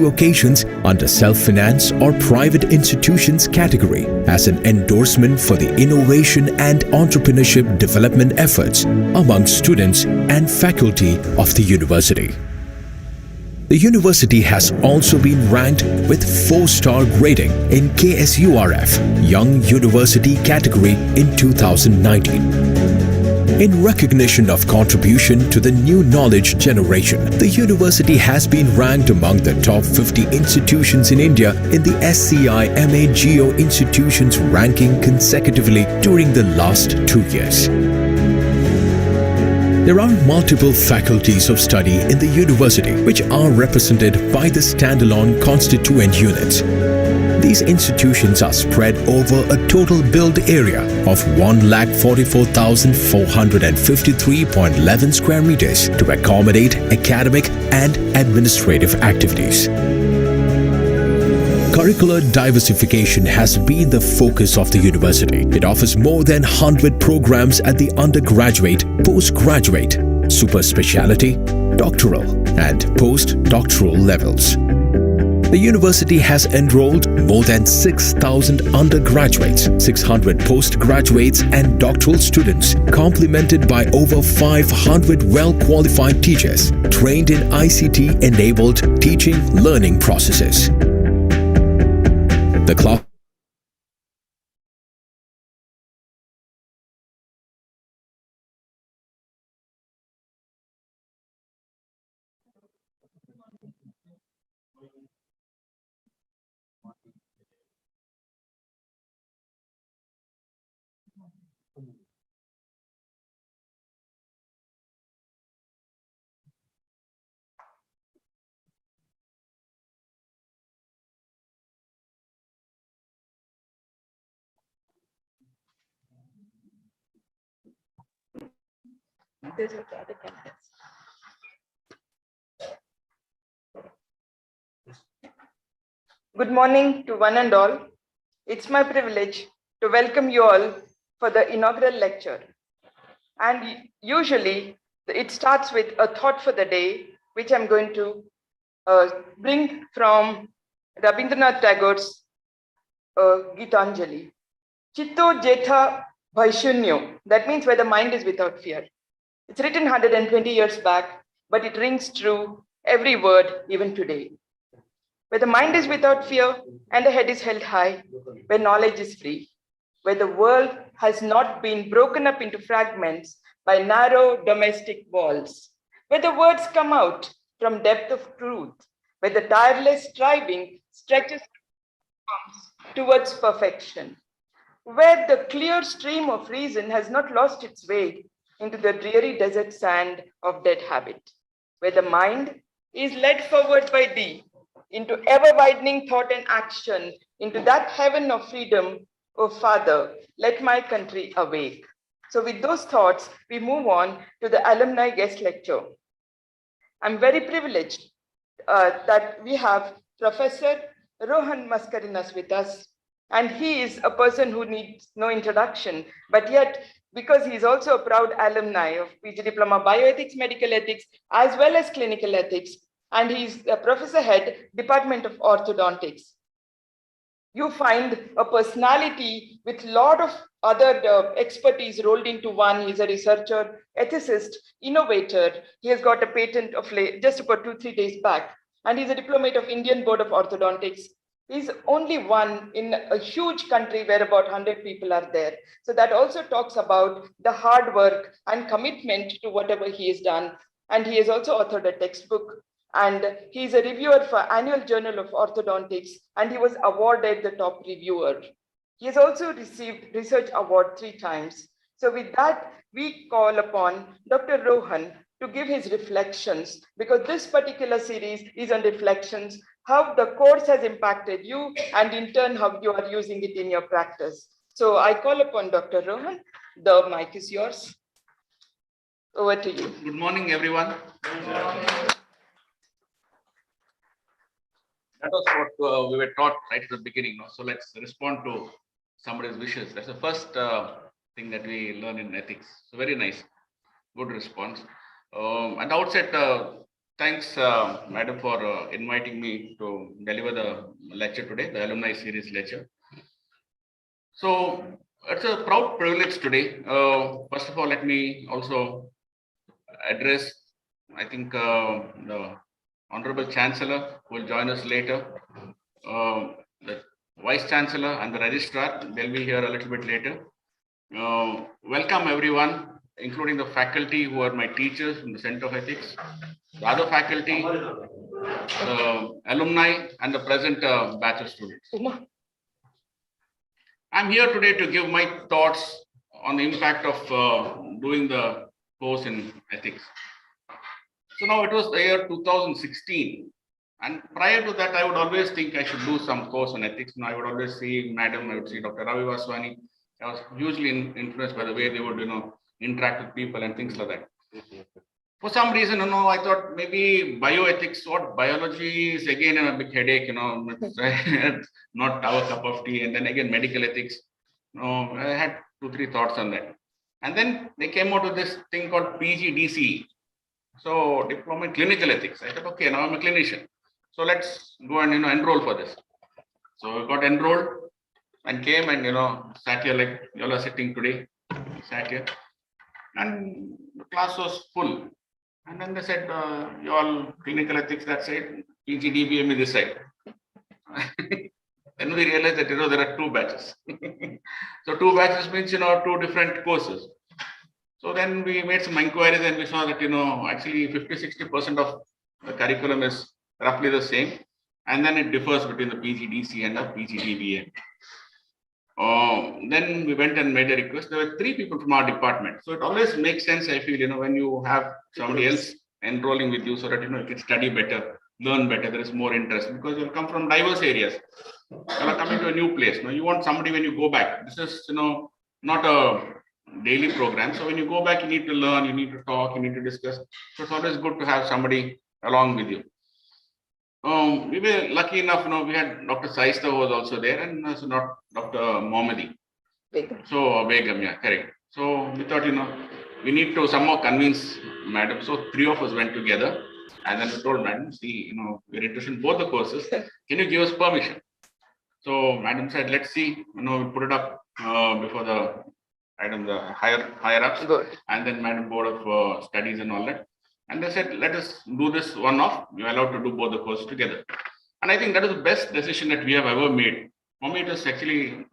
occasions under self-finance or private institutions category as an endorsement for the innovation and entrepreneurship development efforts among students and faculty of the university. The university has also been ranked with 4-star grading in KSURF Young University category in 2019. In recognition of contribution to the new knowledge generation, the university has been ranked among the top 50 institutions in India in the SCI Geo Institutions ranking consecutively during the last 2 years. There are multiple faculties of study in the university which are represented by the standalone constituent units. These institutions are spread over a total built area of 144,453.11 square meters to accommodate academic and administrative activities. Curricular diversification has been the focus of the university. It offers more than 100 programs at the undergraduate, postgraduate, super specialty, doctoral, and postdoctoral levels. The university has enrolled more than 6,000 undergraduates, 600 postgraduates and doctoral students, complemented by over 500 well-qualified teachers trained in ICT-enabled teaching-learning processes. The class Good morning to one and all. It's my privilege to welcome you all for the inaugural lecture. And usually it starts with a thought for the day, which I'm going to bring from Rabindranath Tagore's Gitanjali. Chitto Jetha Bhaishunyo. That means where the mind is without fear. It's written 120 years back, but it rings true every word even today. Where the mind is without fear and the head is held high, where knowledge is free, where the world has not been broken up into fragments by narrow domestic walls, where the words come out from depth of truth, where the tireless striving stretches towards perfection, where the clear stream of reason has not lost its way into the dreary desert sand of dead habit, where the mind is led forward by thee into ever-widening thought and action, into that heaven of freedom. Oh Father, let my country awake. So with those thoughts, we move on to the alumni guest lecture. I'm very privileged that we have Professor Rohan Mascarenhas with us. And he is a person who needs no introduction, but yet, because he's also a proud alumni of PG Diploma Bioethics, Medical Ethics, as well as Clinical Ethics, and he's a professor head, Department of Orthodontics. You find a personality with a lot of other expertise rolled into one. He's a researcher, ethicist, innovator. He has got a patent of just about 2-3 days back, and he's a diplomate of Indian Board of Orthodontics. He's only one in a huge country where about 100 people are there. So that also talks about the hard work and commitment to whatever he has done. And he has also authored a textbook. And he's a reviewer for Annual Journal of Orthodontics, and he was awarded the top reviewer. He has also received Research Award 3 times. So with that, we call upon Dr. Rohan to give his reflections, because this particular series is on reflections, how the course has impacted you, and in turn, how you are using it in your practice. So I call upon Dr. Rohan. The mic is yours. Over to you. Good morning, everyone. That was what we were taught right at the beginning. So let's respond to somebody's wishes. That's the first thing that we learn in ethics. So very nice, good response. At the outset, Thanks, Madam, for inviting me to deliver the lecture today, the Alumni Series lecture. So it's a proud privilege today. First of all, let me also address, I think, the Honorable Chancellor who will join us later, the Vice Chancellor and the Registrar. They'll be here a little bit later. Welcome everyone, including the faculty who are my teachers in the Center of Ethics, the other faculty, alumni, and the present batch of students. I'm here today to give my thoughts on the impact of doing the course in ethics. So now it was the year 2016. And prior to that, I would always think I should do some course on ethics. Now I would always see Madam, I would see Dr. Ravi Vaswani. I was hugely influenced by the way they would, interact with people and things like that. For some reason, I thought maybe bioethics, what biology is again a big headache, it's not our cup of tea. And then again, medical ethics. I had 2-3 thoughts on that. And then they came out with this thing called PGDBEME. So Diploma in Clinical Ethics. I thought, okay, now I'm a clinician. So let's go and enroll for this. So I got enrolled and came and sat here like you all are sitting today. Sat here. And the class was full. And then they said, you all clinical ethics that side, PGDBEME this side. Then we realized that there are 2 batches. So 2 batches means 2 different courses. So then we made some inquiries and we saw that actually 50-60% of the curriculum is roughly the same, and then it differs between the PGDC and the PGDBEME. Then we went and made a request. There were 3 people from our department, so it always makes sense. I feel when you have somebody else enrolling with you, so that you can study better, learn better. There is more interest because you'll come from diverse areas. You are coming to a new place. Now you want somebody when you go back. This is not a daily program. So when you go back, you need to learn, you need to talk, you need to discuss. So it's always good to have somebody along with you. We were lucky enough, we had Dr. Saista who was also there, and also not Dr. Mohammadi. So Begum, yeah, correct. So we thought, we need to somehow convince Madam. So 3 of us went together, and then we told Madam, see, we're interested in both the courses. Can you give us permission? So Madam said, let's see. We put it up before the higher ups, and then Madam Board of Studies and all that. And they said, let us do this one off. You're allowed to do both the courses together. And I think that is the best decision that we have ever made. For me, it is actually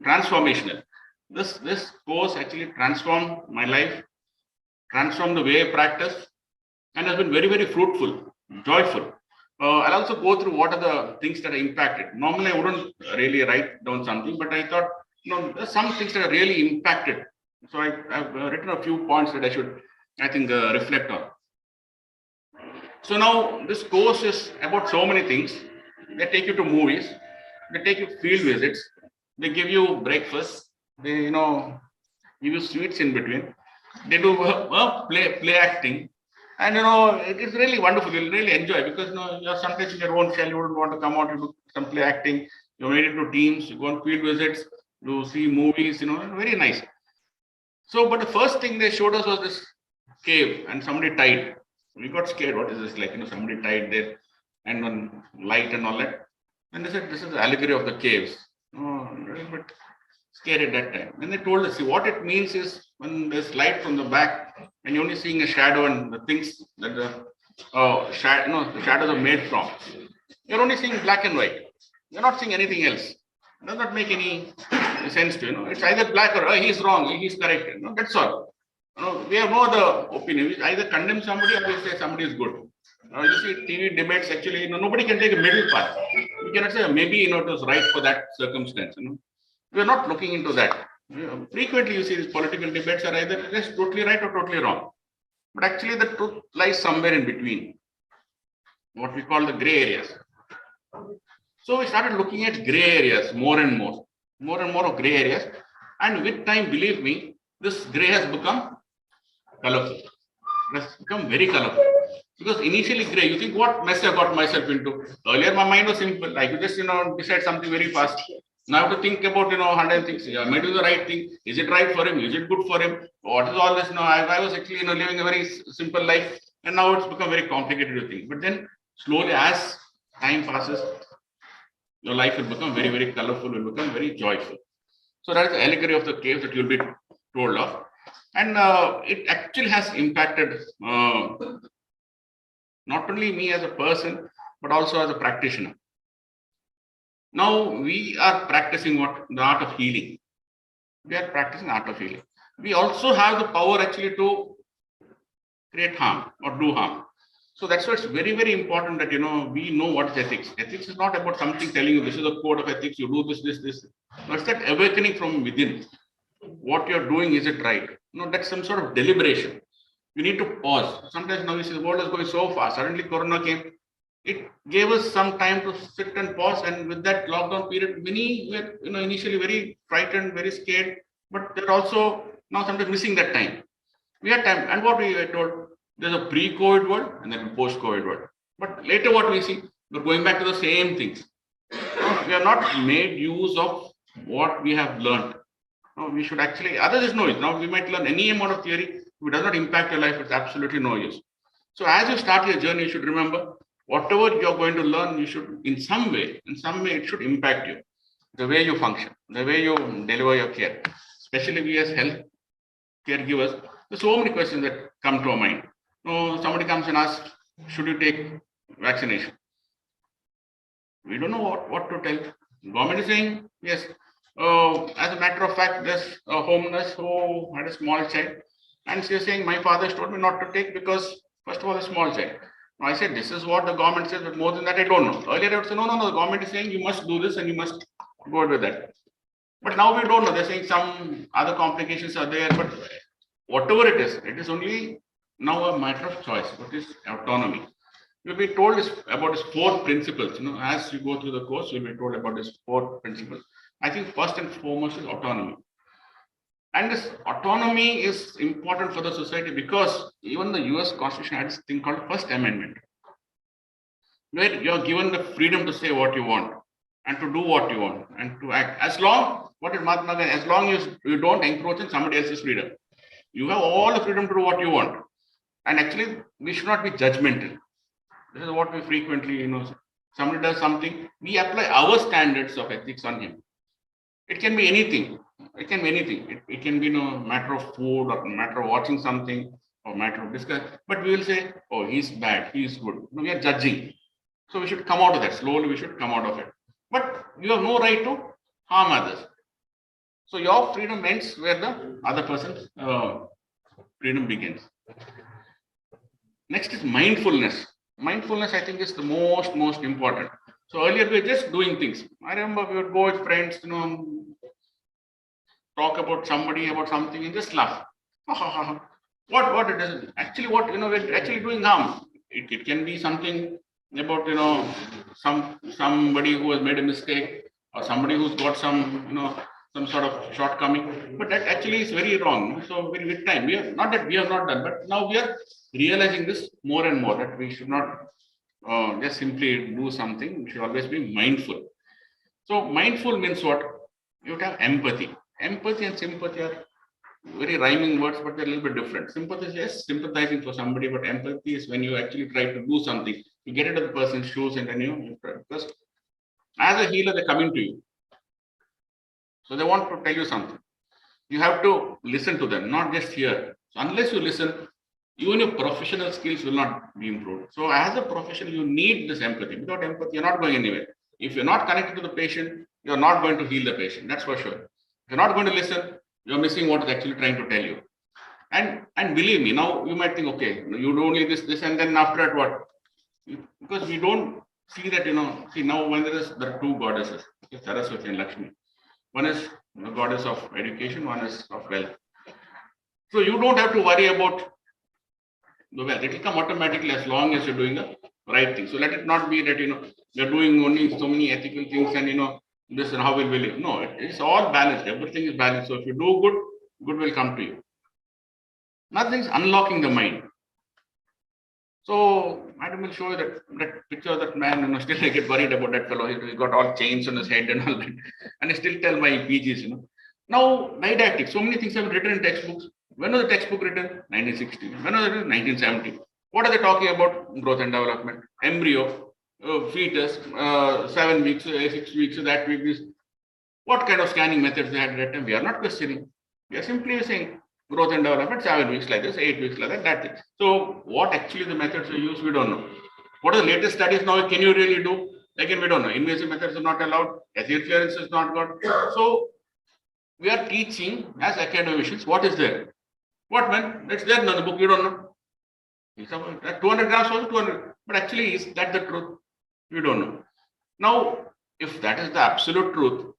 transformational. This course actually transformed my life, transformed the way I practice, and has been very, very fruitful, joyful. I'll also go through what are the things that are impacted. Normally, I wouldn't really write down something, but I thought, there's some things that are really impacted. So I've written a few points that I should, reflect on. So now this course is about so many things. They take you to movies, they take you field visits, they give you breakfast, they give you sweets in between, they do play acting, and it is really wonderful. You'll really enjoy because you're sometimes in your own shell, you wouldn't want to come out, you do some play acting, you made it to teams, you go on field visits, you see movies, very nice. So, but the first thing they showed us was this cave and somebody tied. We got scared. What is this like? Somebody tied there and one light and all that. And they said, this is the allegory of the caves. Oh, a little bit scary at that time. Then they told us, see, what it means is when there's light from the back and you're only seeing a shadow and the things that the shadows are made from. You're only seeing black and white. You're not seeing anything else. It does not make any sense to you. It's either black or he's wrong, he's correct. That's all. We have no other opinion. We either condemn somebody or we say somebody is good. You see TV debates, actually, nobody can take a middle path. We cannot say maybe it was right for that circumstance. We are not looking into that. Frequently, you see these political debates are either just totally right or totally wrong. But actually, the truth lies somewhere in between, what we call the gray areas. So we started looking at gray areas more and more of gray areas. And with time, believe me, this gray has become colorful. It has become very colorful. Because initially gray, you think what mess I got myself into. Earlier, my mind was simple. I could just, decide something very fast. Now I have to think about, 100 things. Am I doing the right thing? Is it right for him? Is it good for him? What is all this? I was actually, living a very simple life. And now it's become very complicated to think. But then slowly, as time passes, your life will become very, very colorful, will become very joyful. So that is the allegory of the cave that you'll be told of. And it actually has impacted not only me as a person, but also as a practitioner. Now we are practicing what? The art of healing. We are practicing art of healing. We also have the power actually to create harm or do harm. So that's why it's very, very important that we know what is ethics. Ethics is not about something telling you this is a code of ethics, you do this, this, this. No, it's that awakening from within. What you're doing, is it right? No, that's some sort of deliberation. You need to pause. Sometimes now we see the world is going so fast. Suddenly Corona came. It gave us some time to sit and pause. And with that lockdown period, many were initially very frightened, very scared, but they're also now sometimes missing that time. We had time. And what we were told, there's a pre-COVID world and then a post-COVID world. But later what we see, we're going back to the same things. We have not made use of what we have learned. No, we should actually, others is no use. Now we might learn any amount of theory. If it does not impact your life, it's absolutely no use. So as you start your journey, you should remember, whatever you're going to learn, you should, in some way, it should impact you. The way you function, the way you deliver your care. Especially we as health caregivers, there's so many questions that come to our mind. Somebody comes and asks, should you take vaccination? We don't know what to tell. The government is saying, yes. As a matter of fact, there's a home nurse who had a small child, and she's saying, my father told me not to take because, first of all, a small child. Now, I said, this is what the government says, but more than that, I don't know. Earlier, I would say, no, the government is saying you must do this and you must go with that. But now we don't know. They're saying some other complications are there, but whatever it is only now a matter of choice. What is autonomy? You'll be told about his 4 principles. As you go through the course, you'll be told about his 4 principles. I think first and foremost is autonomy. And this autonomy is important for the society because even the US Constitution had this thing called First Amendment, where you're given the freedom to say what you want and to do what you want and to act. As long, what is Mahatma Gandhi? As long as you don't encroach in somebody else's freedom, you have all the freedom to do what you want. And actually, we should not be judgmental. This is what we frequently, somebody does something, we apply our standards of ethics on him. It can be anything. It can be anything. It can be matter of food or matter of watching something or matter of discuss. But we will say, oh, he's bad, he's good. We are judging. So we should come out of that. Slowly we should come out of it. But you have no right to harm others. So your freedom ends where the other person's freedom begins. Next is mindfulness. Mindfulness, I think, is the most important. So earlier we were just doing things. I remember we would go with friends, talk about somebody, about something, and just laugh. What it is? Actually, we're actually doing harm. It can be something about somebody who has made a mistake or somebody who's got some sort of shortcoming. But that actually is very wrong. So with time, we have not done, but now we are realizing this more and more that we should not just simply do something. We should always be mindful. So mindful means what? You have to have empathy. Empathy and sympathy are very rhyming words, but they're a little bit different. Sympathy is just sympathizing for somebody, but empathy is when you actually try to do something. You get into the person's shoes and then you try. Because as a healer, they're coming to you. So they want to tell you something. You have to listen to them, not just hear. So unless you listen, even your professional skills will not be improved. So as a professional, you need this empathy. Without empathy, you're not going anywhere. If you're not connected to the patient, you're not going to heal the patient. That's for sure. If you're not going to listen, you're missing what is actually trying to tell you. And believe me, now you might think, okay, you do only this, and then after that, what? Because we don't see that, see now when there are 2 goddesses, Saraswati and Lakshmi. One is the goddess of education, one is of wealth. So you don't have to worry about the wealth. It will come automatically as long as you're doing the right thing. So let it not be that, you're doing only so many ethical things and, this and how will we live. No, it's all balanced. Everything is balanced. So if you do good, good will come to you. Nothing is unlocking the mind. So I will show you that picture of that man, still I get worried about that fellow. He got all chains on his head and all that. And I still tell my PGs, Now, didactic, so many things have been written in textbooks. When was the textbook written? 1960. When was it written? 1970. What are they talking about? Growth and development, embryo, fetus, 7 weeks, 6 weeks, that week, this. What kind of scanning methods they had at that time? We are not questioning. We are simply saying growth and development, 7 weeks like this, 8 weeks like that, that's it. So what actually the methods are used, we don't know. What are the latest studies now? Can you really do? Again, we don't know. Invasive methods are not allowed. Acid clearance is not got. So we are teaching as academicians what is there. What meant? It's there in the book, you don't know. It's about 200 grams also 200. But actually, is that the truth? You don't know. Now, if that is the absolute truth,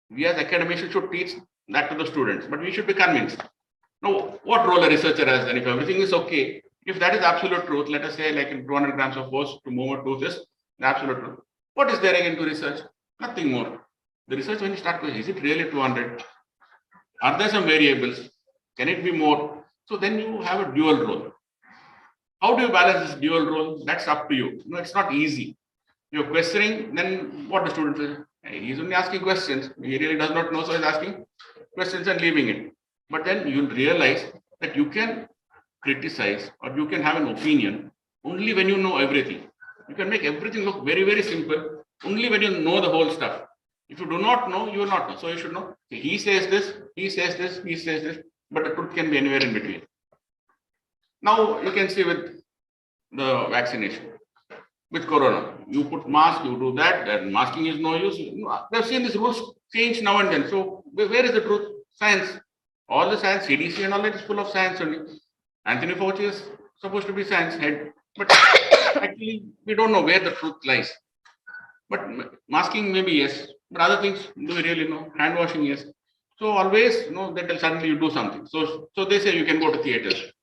we as academicians should teach that to the students, but we should be convinced. Now, what role a researcher has then? If everything is okay, if that is absolute truth, let us say like in 200 grams of force to move a tooth is the absolute truth. What is there again to research? Nothing more. The research, when you start going, is it really 200? Are there some variables? Can it be more? So then you have a dual role. How do you balance this dual role? That's up to you. No, it's not easy. You're questioning, then what the student says, hey, he's only asking questions. He really does not know, so he's asking questions and leaving it. But then you'll realize that you can criticize or you can have an opinion only when you know everything. You can make everything look very, very simple only when you know the whole stuff. If you do not know, you will not know. So you should know. He says this, he says this, he says this, but the truth can be anywhere in between. Now you can see with the vaccination. With corona, you put mask, you do that, then masking is no use. They've seen these rules change now and then. So where is the truth? Science. All the science, CDC and all that is full of science only. Anthony Fauci is supposed to be science head, but actually we don't know where the truth lies. But masking maybe yes, but other things do we really know? Hand washing yes. So always that suddenly you do something. So they say you can go to theaters.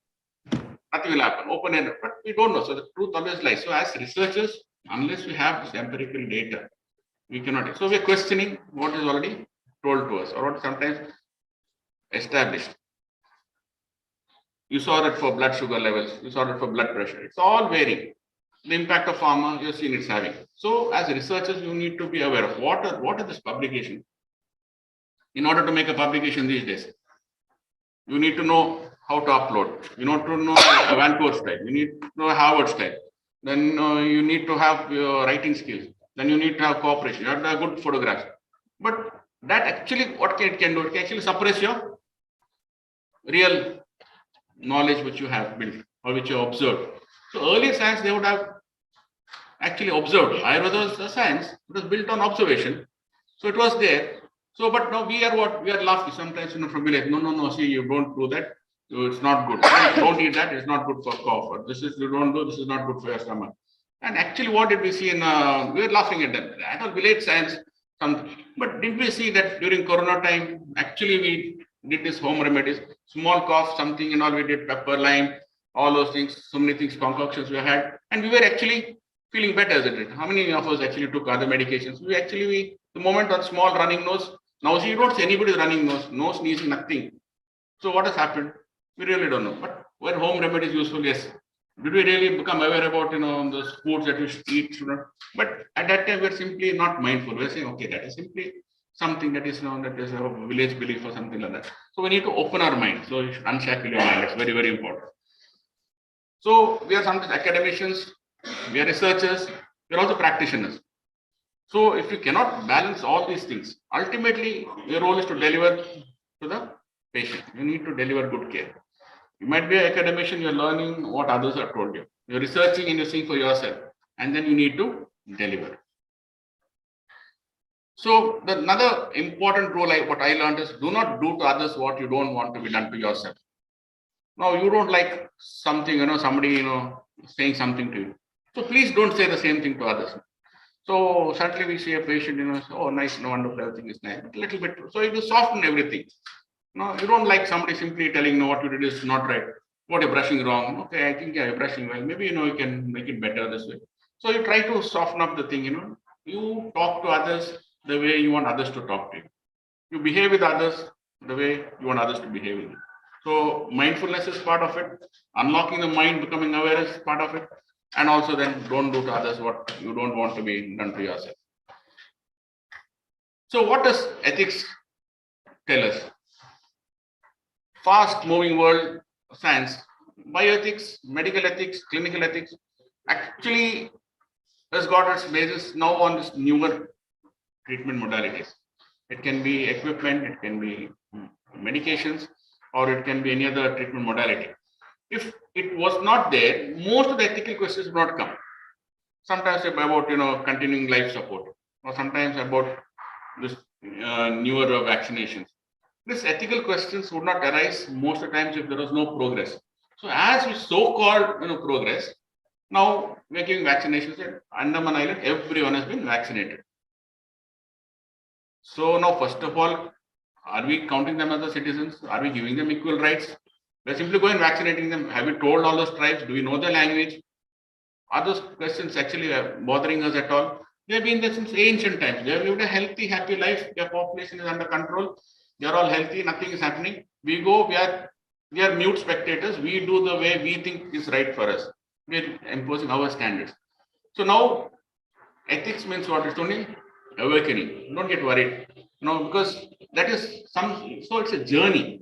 Nothing will happen, open ended, but we don't know. So the truth always lies. So as researchers, unless we have this empirical data, we cannot. So we're questioning what is already told to us or what sometimes established. You saw that for blood sugar levels, you saw that for blood pressure. It's all varying. The impact of pharma, you've seen it's having. So as researchers, you need to be aware of what are this publication. In order to make a publication these days, you need to know how to upload. You need to know a Vancouver style. You need to know Harvard style. Then you need to have your writing skills. Then you need to have cooperation. You have to have good photographs. But that actually, what it can do, it can actually suppress your real knowledge which you have built or which you observed. So early science, they would have actually observed. Ayurveda was a science. It was built on observation. So it was there. So, but now we are what? We are laughing sometimes, from village. No, see, you don't do that. It's not good. Don't eat that. It's not good for cough. Or this is, you don't do, this is not good for your stomach. And actually, what did we see we were laughing at them. That was village science. But did we see that during Corona time, actually we did this home remedies, small cough, something and all, we did pepper, lime, all those things, so many things, concoctions we had. And we were actually feeling better as it did. How many of us actually took other medications? The moment on small running nose, now see, you don't see anybody running nose, no sneezing, nothing. So what has happened? We really don't know. But were home remedies useful? Yes. Did we really become aware about those foods that we should eat? But at that time, we're simply not mindful. We're saying, okay, that is simply something that is that is a village belief or something like that. So we need to open our mind. So you should unshackle your mind. It's very, very important. So we are sometimes academicians, we are researchers, we are also practitioners. So if you cannot balance all these things, ultimately your role is to deliver to the patient. You need to deliver good care. You might be an academician, you're learning what others have told you. You're researching and you're seeing for yourself. And then you need to deliver. So another important role, what I learned is do not do to others what you don't want to be done to yourself. Now, you don't like something, somebody, saying something to you. So please don't say the same thing to others. So certainly we see a patient, oh, nice, wonderful, everything is nice. A little bit. So you soften everything. No, you don't like somebody simply telling, what you did is not right. What you're brushing wrong. Okay, I think you're brushing well. Maybe, you can make it better this way. So you try to soften up the thing, You talk to others the way you want others to talk to you. You behave with others the way you want others to behave with you. So mindfulness is part of it. Unlocking the mind, becoming aware is part of it. And also then don't do to others what you don't want to be done to yourself. So what does ethics tell us? Fast moving world, science, bioethics, medical ethics, clinical ethics actually has got its basis now on this newer treatment modalities. It can be equipment, it can be medications, or it can be any other treatment modality. If it was not there, most of the ethical questions would not come. Sometimes about continuing life support, or sometimes about this newer vaccinations. These ethical questions would not arise most of the times if there was no progress. So as we so-called progress, now we're giving vaccinations at Andaman Island, everyone has been vaccinated. So now, first of all, are we counting them as the citizens? Are we giving them equal rights? We're simply going vaccinating them. Have we told all those tribes? Do we know the language? Are those questions actually bothering us at all? They have been there since ancient times. They have lived a healthy, happy life. Their population is under control. They are all healthy. Nothing is happening. We go. We are mute spectators. We do the way we think is right for us. We are imposing our standards. So now, ethics means what? It's only awakening. Don't get worried. Because that is so it's a journey.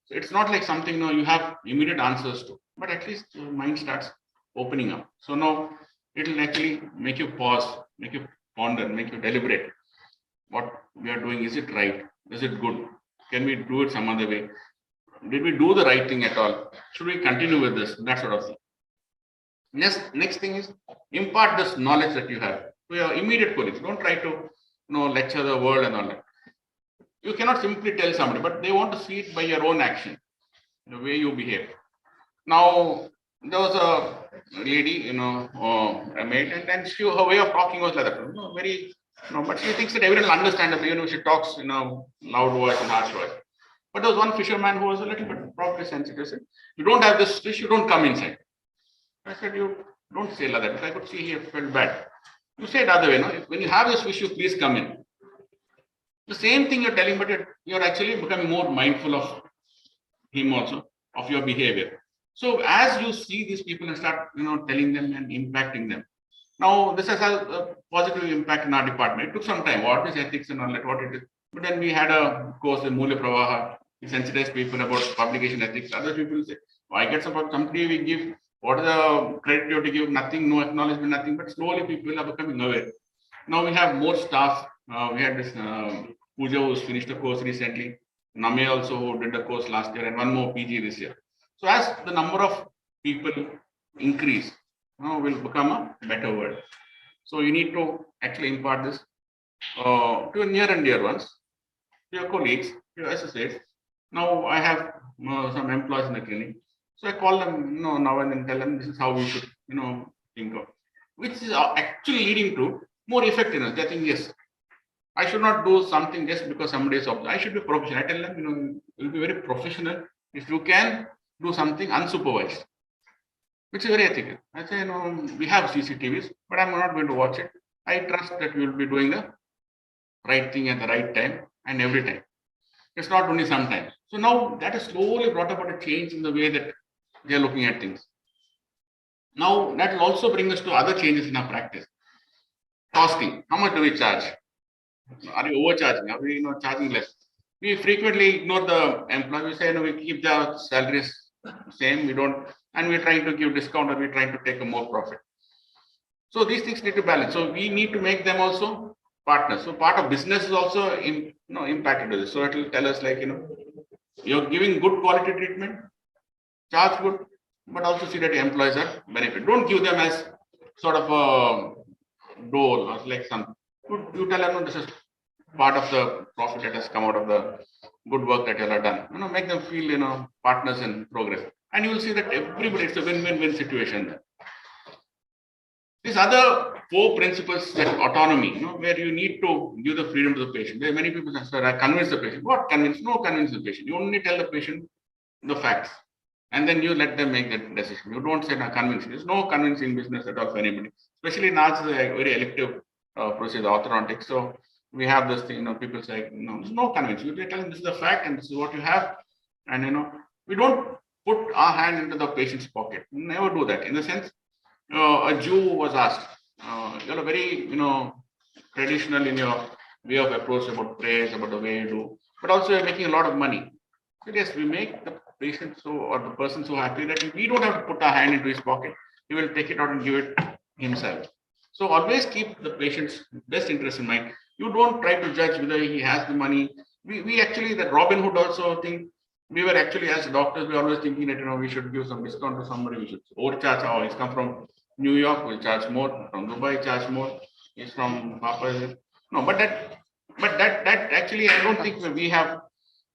So it's not like something you have immediate answers to, but at least your mind starts opening up. So now it will actually make you pause, make you ponder, make you deliberate. What we are doing, is it right? Is it good? Can we do it some other way? Did we do the right thing at all? Should we continue with this? That sort of thing. Next thing is impart this knowledge that you have to your immediate colleagues. Don't try to lecture the world and all that. You cannot simply tell somebody, but they want to see it by your own action, the way you behave. Now, there was a lady, a maid, and then her way of talking was like that, very, but she thinks that everyone will understand her, she talks, loud voice and harsh voice. But there was one fisherman who was a little bit properly sensitive. Said, you don't have this fish, you don't come inside. I said, you don't say like that. If I could see, he felt bad. You say it other way, when you have this fish, you please come in. The same thing you're telling, but you're actually becoming more mindful of him also, of your behavior. So as you see these people and start, telling them and impacting them. Now, this has a positive impact in our department. It took some time. What is ethics and all that, what it is. But then we had a course in Mulya Pravaha. We sensitized people about publication ethics. Other people say, I get somebody we give, what is the credit you have to give? Nothing, no acknowledgement, nothing. But slowly people are becoming aware. Now we have more staff. We had this Pooja who's finished the course recently. Name also who did the course last year, and one more PG this year. So as the number of people increase, will become a better world. So you need to actually impart this to your near and dear ones, to your colleagues, to your associates. Now I have some employees in the clinic. So I call them now and then, tell them this is how we should think of, which is actually leading to more effectiveness. They think, yes, I should not do something just because somebody is observed. I should be professional. I tell them, you'll be very professional if you can do something unsupervised, which is very ethical. I say, we have CCTVs, but I'm not going to watch it. I trust that you will be doing the right thing at the right time and every time. It's not only sometimes. So now that has slowly brought about a change in the way that they are looking at things. Now that will also bring us to other changes in our practice. Costing. How much do we charge? Are we overcharging? Are we charging less? We frequently ignore the employee. We say, we keep the salaries same. We don't, and we're trying to give discount, or we're trying to take a more profit. So these things need to balance. So we need to make them also partners. So part of business is also impacted with this. So it will tell us you're giving good quality treatment, charge good, but also see that the employees are benefit. Don't give them as sort of a dole or like some. You tell them, this is part of the profit that has come out of the good work that you have done. Make them feel, partners in progress. And you will see that everybody, it's a win-win-win situation. These other 4 principles, that autonomy, where you need to give the freedom to the patient. There are many people say, sir, I convince the patient. What convince? No, convince the patient. You only tell the patient the facts. And then you let them make that decision. You don't say, no, convince. There's no convincing business at all for anybody. Especially now, it's a very elective procedure, orthodontics. So we have this thing, people say, there's no convince. You tell them this is the fact and this is what you have. And, we don't put our hand into the patient's pocket. We never do that. In the sense, a Jew was asked, you're a very, traditional in your way of approach about prayers, about the way you do, but also you're making a lot of money. So yes, we make the patient or the person so happy that we don't have to put our hand into his pocket. He will take it out and give it himself. So always keep the patient's best interest in mind. You don't try to judge whether he has the money. We actually, that Robin Hood also think, we were actually, as doctors, we were always thinking that, we should give some discount to somebody. We should overcharge. Oh, he's come from New York, we'll charge more. From Dubai, charge more. He's from Papa. No, but that actually, I don't think we have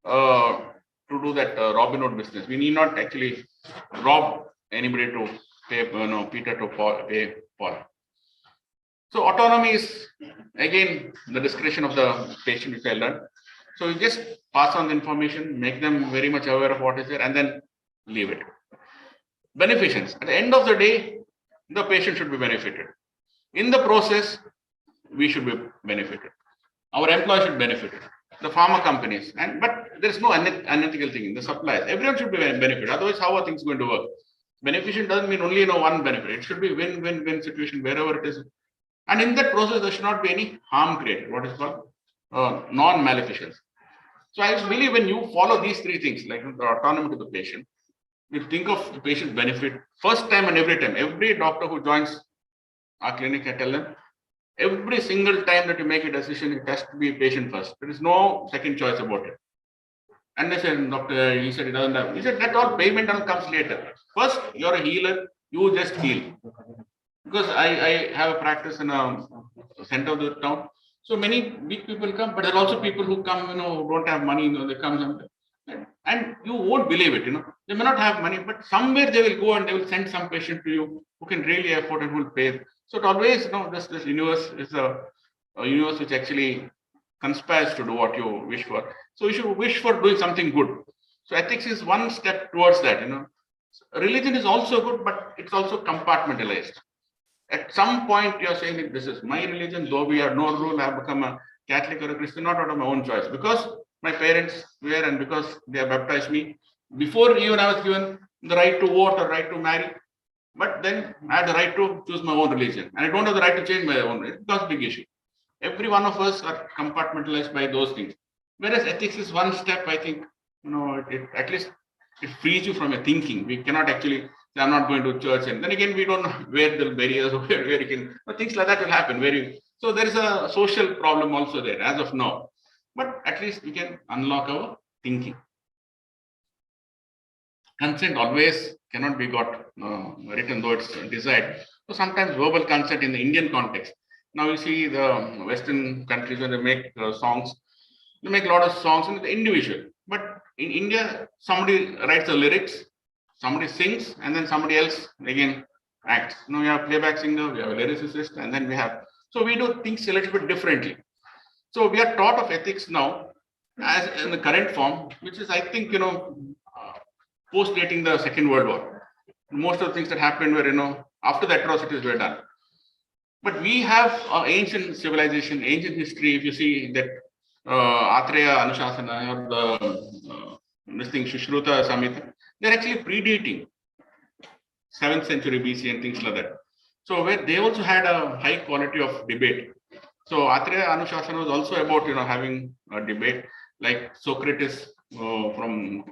to do that Robin Hood business. We need not actually rob anybody to pay, Peter to pay Paul. So autonomy is again the discretion of the patient, which I learned. So you just pass on the information, make them very much aware of what is there, and then leave it. Beneficence. At the end of the day, the patient should be benefited. In the process, we should be benefited. Our employees should benefit. The pharma companies, but there is no unethical thing in the suppliers. Everyone should be benefited. Otherwise, how are things going to work? Beneficence doesn't mean only one benefit. It should be win-win-win situation wherever it is. And in that process, there should not be any harm created. What is called non-maleficence. So I believe when you follow these three things, like the autonomy to the patient, you think of the patient's benefit first time and every time. Every doctor who joins our clinic, I tell them, every single time that you make a decision, it has to be patient first. There is no second choice about it. And they said, doctor, he said it doesn't have. He said that all payment comes later. First, you're a healer, you just heal. Because I have a practice in a center of the town. So many big people come, but there are also people who come, who don't have money, they come and you won't believe it, They may not have money, but somewhere they will go and they will send some patient to you who can really afford and who will pay. So it always, this universe is a universe which actually conspires to do what you wish for. So you should wish for doing something good. So ethics is one step towards that, Religion is also good, but it's also compartmentalized. At some point, you're saying that this is my religion, though we have no rule, I have become a Catholic or a Christian, not out of my own choice, because my parents were and because they have baptized me. Before even I was given the right to vote or right to marry, but then I had the right to choose my own religion. And I don't have the right to change my own. It becomes a big issue. Every one of us are compartmentalized by those things. Whereas ethics is one step, I think, at least it frees you from your thinking. We cannot actually say, I'm not going to church. And then again, we don't know where the barriers, where you can, but things like that will happen. So there is a social problem also there as of now. But at least we can unlock our thinking. Consent always cannot be got written, though it's desired. So sometimes verbal consent in the Indian context. Now you see the Western countries when they make songs, they make a lot of songs in the individual. But in India, somebody writes the lyrics, somebody sings, and then somebody else again acts. We have playback singer, we have a lyricist, and then we have. So we do things a little bit differently. So we are taught of ethics now as in the current form, which is, I think, post-dating the Second World War. Most of the things that happened were, after the atrocities were done. But we have ancient civilization, ancient history. If you see that Atreya Anushasana or this thing, Sushruta Samhita, they're actually predating 7th century BC and things like that. So where they also had a high quality of debate. So Atreya Anushasana was also about having a debate, like Socrates from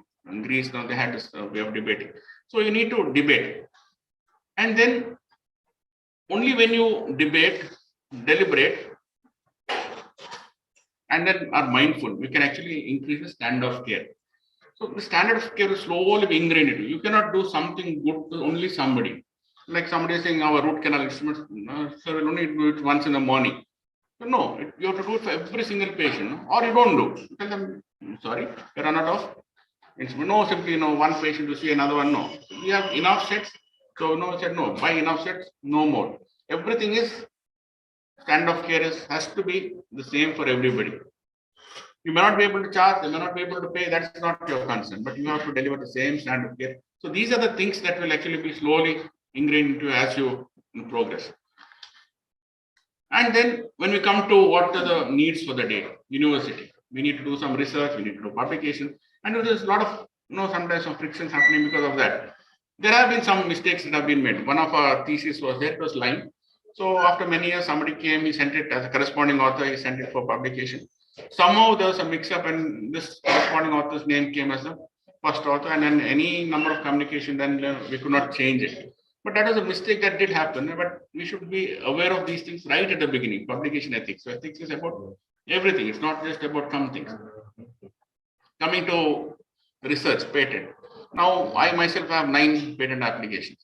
Greece. Now they had this way of debating. So you need to debate, and then only when you debate, deliberate, and then are mindful, we can actually increase the standard of care. So the standard of care is slowly being ingrained into you. You cannot do something good to only somebody. Like somebody is saying our root canal instruments, so we'll only do it once in the morning. So no, you have to do it for every single patient, or you don't do. You tell them, sorry, you run out of instrument. No, simply one patient to see another one. No, we have enough sets. So said no, buy enough sets, no more. Everything is standard of care has to be the same for everybody. You may not be able to charge, they may not be able to pay, that's not your concern, but you have to deliver the same standard of care. So these are the things that will actually be slowly ingrained into as you progress. And then when we come to what are the needs for the day, university, we need to do some research, we need to do publication, and there's a lot of, sometimes some frictions happening because of that. There have been some mistakes that have been made. One of our thesis was there, it was lying. So after many years, somebody came, he sent it as a corresponding author, he sent it for publication. Somehow there was a mix-up and this corresponding author's name came as a first author, and then any number of communication, then we could not change it. But that was a mistake that did happen. But we should be aware of these things right at the beginning. Publication ethics. So ethics is about everything. It's not just about some things. Coming to research, patent. Now, I myself have 9 patent applications,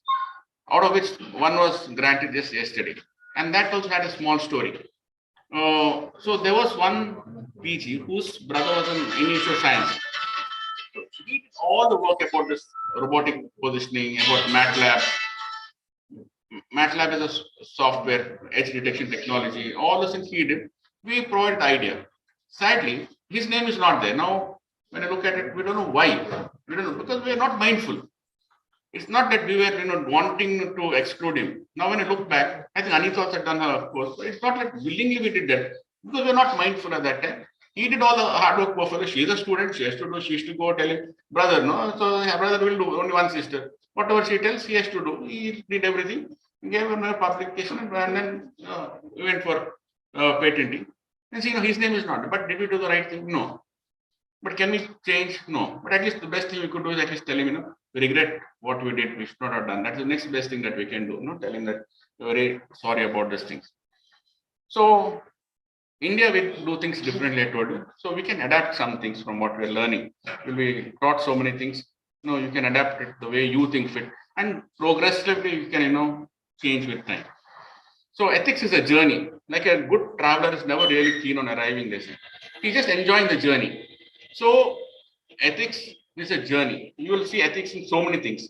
out of which one was granted just yesterday. And that also had a small story. So there was one PG whose brother was in initial science. So he did all the work about this robotic positioning, about MATLAB. MATLAB is a software, edge detection technology, all the things he did. We provided the idea. Sadly, his name is not there. Now, when I look at it, we don't know why. We don't know, because we are not mindful. It's not that we were wanting to exclude him. Now, when I look back, I think Anita also had done her course, but it's not like willingly we did that, because we're not mindful at that time. He did all the hard work for her. She's a student, she has to do, she used to go tell him, brother, no, so her brother will do, only one sister. Whatever she tells, he has to do. He did everything. He gave him a publication, and then we went for patenting. And see, his name is not. But did we do the right thing? No. But can we change? No. But at least the best thing we could do is at least tell him, we regret what we did. We should not have done. That's the next best thing that we can do. Tell him that we're very sorry about these things. So, India, we do things differently, I told you. So, we can adapt some things from what we're learning. We'll be taught so many things. You can adapt it the way you think fit. And progressively, you can, change with time. So, ethics is a journey. Like a good traveler is never really keen on arriving there. He's just enjoying the journey. So, ethics is a journey. You will see ethics in so many things.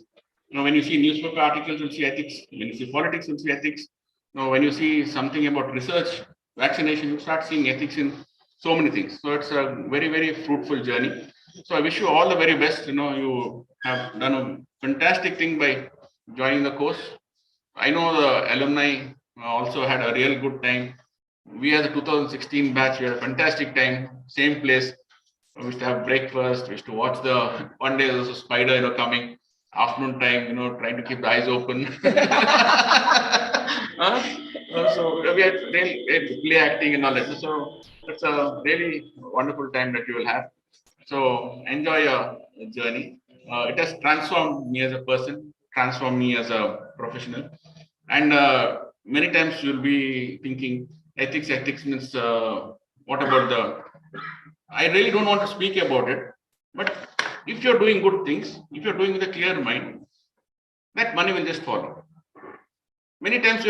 When you see newspaper articles, you'll see ethics. When you see politics, you'll see ethics. When you see something about research, vaccination, you start seeing ethics in so many things. So it's a very, very fruitful journey. So I wish you all the very best. You have done a fantastic thing by joining the course. I know the alumni also had a real good time. We as a 2016 batch, we had a fantastic time. Same place. We used to have breakfast. We used to watch one day there was a spider, coming. Afternoon time, trying to keep the eyes open. So we had really play acting and all that. So it's a really wonderful time that you will have. So enjoy your journey. It has transformed me as a person, transformed me as a professional. And many times you'll be thinking, ethics means what about I really don't want to speak about it, but if you're doing good things, if you're doing with a clear mind, that money will just follow. Many times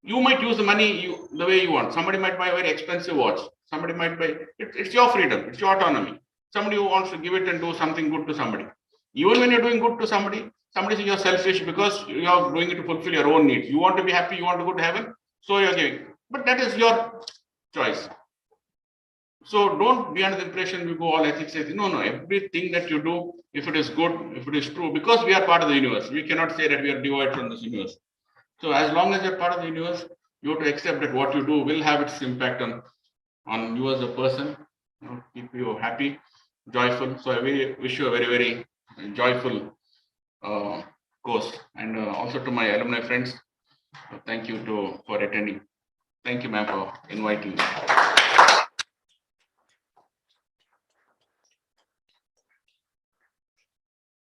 you might use the money the way you want. Somebody might buy a very expensive watch. Somebody might buy, it's your freedom, it's your autonomy. Somebody who wants to give it and do something good to somebody. Even when you're doing good to somebody says you're selfish because you're doing it to fulfill your own needs. You want to be happy, you want to go to heaven, so you're giving. But that is your choice. So don't be under the impression you go all ethics. No, everything that you do, if it is good, if it is true, because we are part of the universe, we cannot say that we are devoid from this universe. So as long as you're part of the universe, you have to accept that what you do will have its impact on you as a person, keep you happy, joyful. So I wish you a very, very joyful course. And also to my alumni friends, thank you for attending. Thank you, ma'am, for inviting me.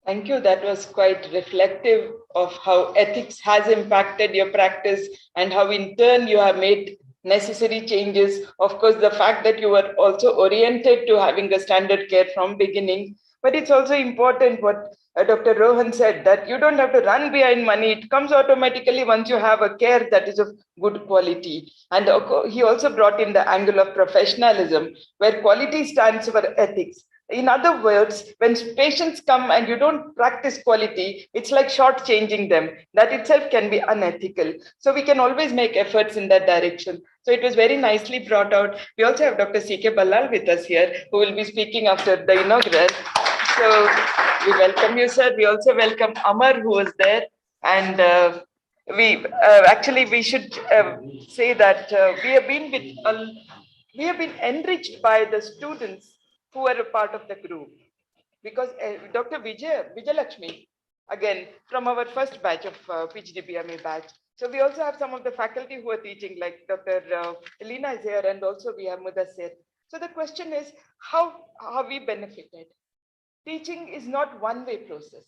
Thank you. That was quite reflective of how ethics has impacted your practice and how in turn you have made necessary changes. Of course, the fact that you were also oriented to having a standard care from beginning, but it's also important what Dr. Rohan said, that you don't have to run behind money. It comes automatically once you have a care that is of good quality. And he also brought in the angle of professionalism, where quality stands for ethics. In other words, when patients come and you don't practice quality, it's like shortchanging them. That itself can be unethical. So we can always make efforts in that direction. So it was very nicely brought out. We also have Dr. C.K. Ballal with us here, who will be speaking after the inaugural. So we welcome you, sir. We also welcome Amar, who was there. And we should say that we have been enriched by the students who are a part of the group, because Dr. Vijayalakshmi, again, from our first batch of PGDBEME batch. So we also have some of the faculty who are teaching, like Dr. Elena is here, and also we have Mudassir. So the question is, how have we benefited? teaching is not one-way process.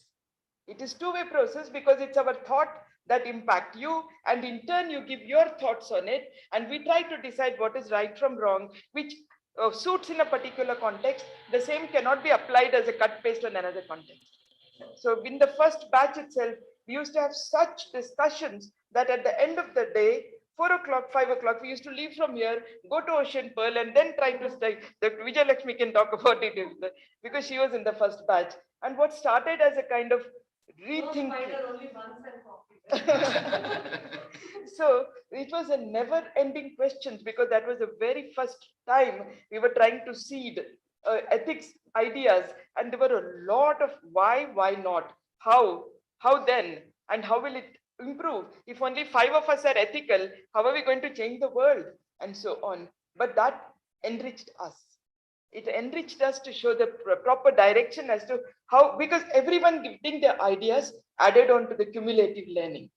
It is two-way process because it's our thought that impact you, and in turn you give your thoughts on it, and we try to decide what is right from wrong, which suits in a particular context. The same cannot be applied as a cut paste on another context. So in the first batch itself, we used to have such discussions that at the end of the day, 4 o'clock, 5 o'clock, we used to leave from here, go to Ocean Pearl, and then try to study. Vijay Lakshmi can talk about it because she was in the first batch. And what started as a kind of rethinking. So it was a never-ending questions, because that was the very first time we were trying to seed ethics ideas, and there were a lot of why not, how then, and how will it improve? If only 5 of us are ethical, how are we going to change the world, and so on. But that enriched us. It enriched us to show the proper direction as to how, because everyone giving their ideas added on to the cumulative learning.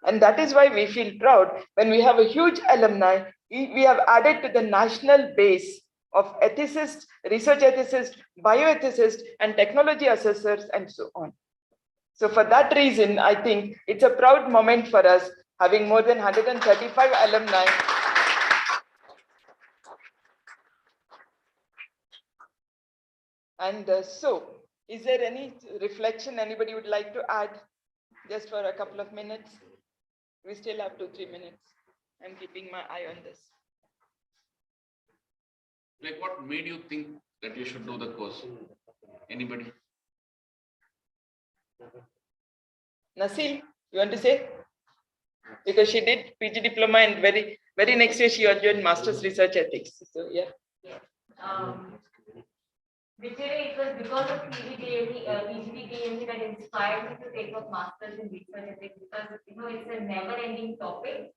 And that is why we feel proud when we have a huge alumni. We have added to the national base of ethicists, research ethicists, bioethicists, and technology assessors, and so on. So for that reason, I think it's a proud moment for us, having more than 135 alumni. And so, is there any reflection anybody would like to add, just for a couple of minutes? We still have 2-3 minutes. I'm keeping my eye on this. Like, what made you think that you should do the course? Anybody? Nasil, you want to say? Because she did PG diploma, and very next year she joined Master's Research Ethics. So yeah. Literally, it was because of PGDBEME that inspired me to take up Masters in Research Ethics, because it's a never-ending topic,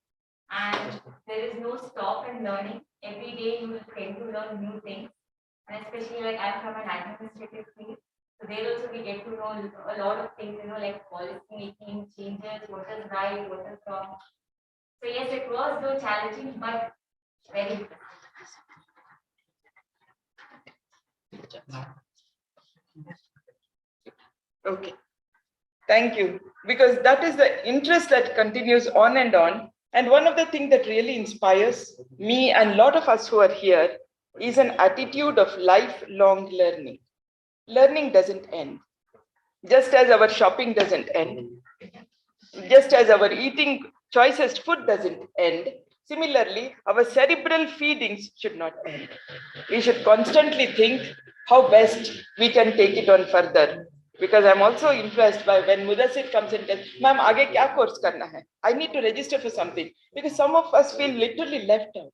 and there is no stop in learning. Every day you will tend to learn new things, and especially like I'm from an administrative field, so there also we get to know a lot of things, like policy making, changes, what is right, what is wrong. So yes, it was though challenging, but very interesting. Okay, thank you. Because that is the interest that continues on and on. And one of the things that really inspires me and a lot of us who are here is an attitude of lifelong learning. Learning doesn't end. Just as our shopping doesn't end, just as our eating choicest food doesn't end, similarly, our cerebral feedings should not end. We should constantly think how best we can take it on further. Because I'm also impressed by when Mudassir comes and tells, ma'am, aage kya course karna hai? I need to register for something. Because some of us feel literally left out.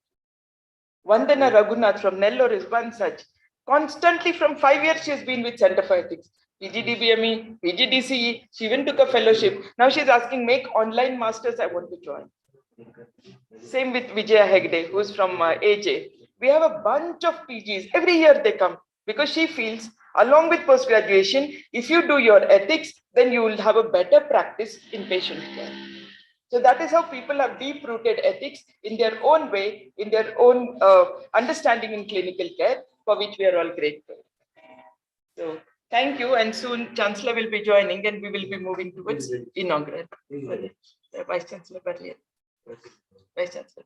Vandana Raghunath from Nellore is one such. Constantly from 5 years, she has been with Center for Ethics. PGDBEME, PGDCE, she even took a fellowship. Now she's asking, make online masters, I want to join. Same with Vijaya Hegde, who's from AJ. We have a bunch of PGs. Every year they come because she feels, along with post-graduation, if you do your ethics, then you will have a better practice in patient care. So that is how people have deep-rooted ethics in their own way, in their own understanding in clinical care, for which we are all grateful. So thank you, and soon Chancellor will be joining, and we will be moving towards inaugural. Vice Chancellor Barrier. Vice Chancellor.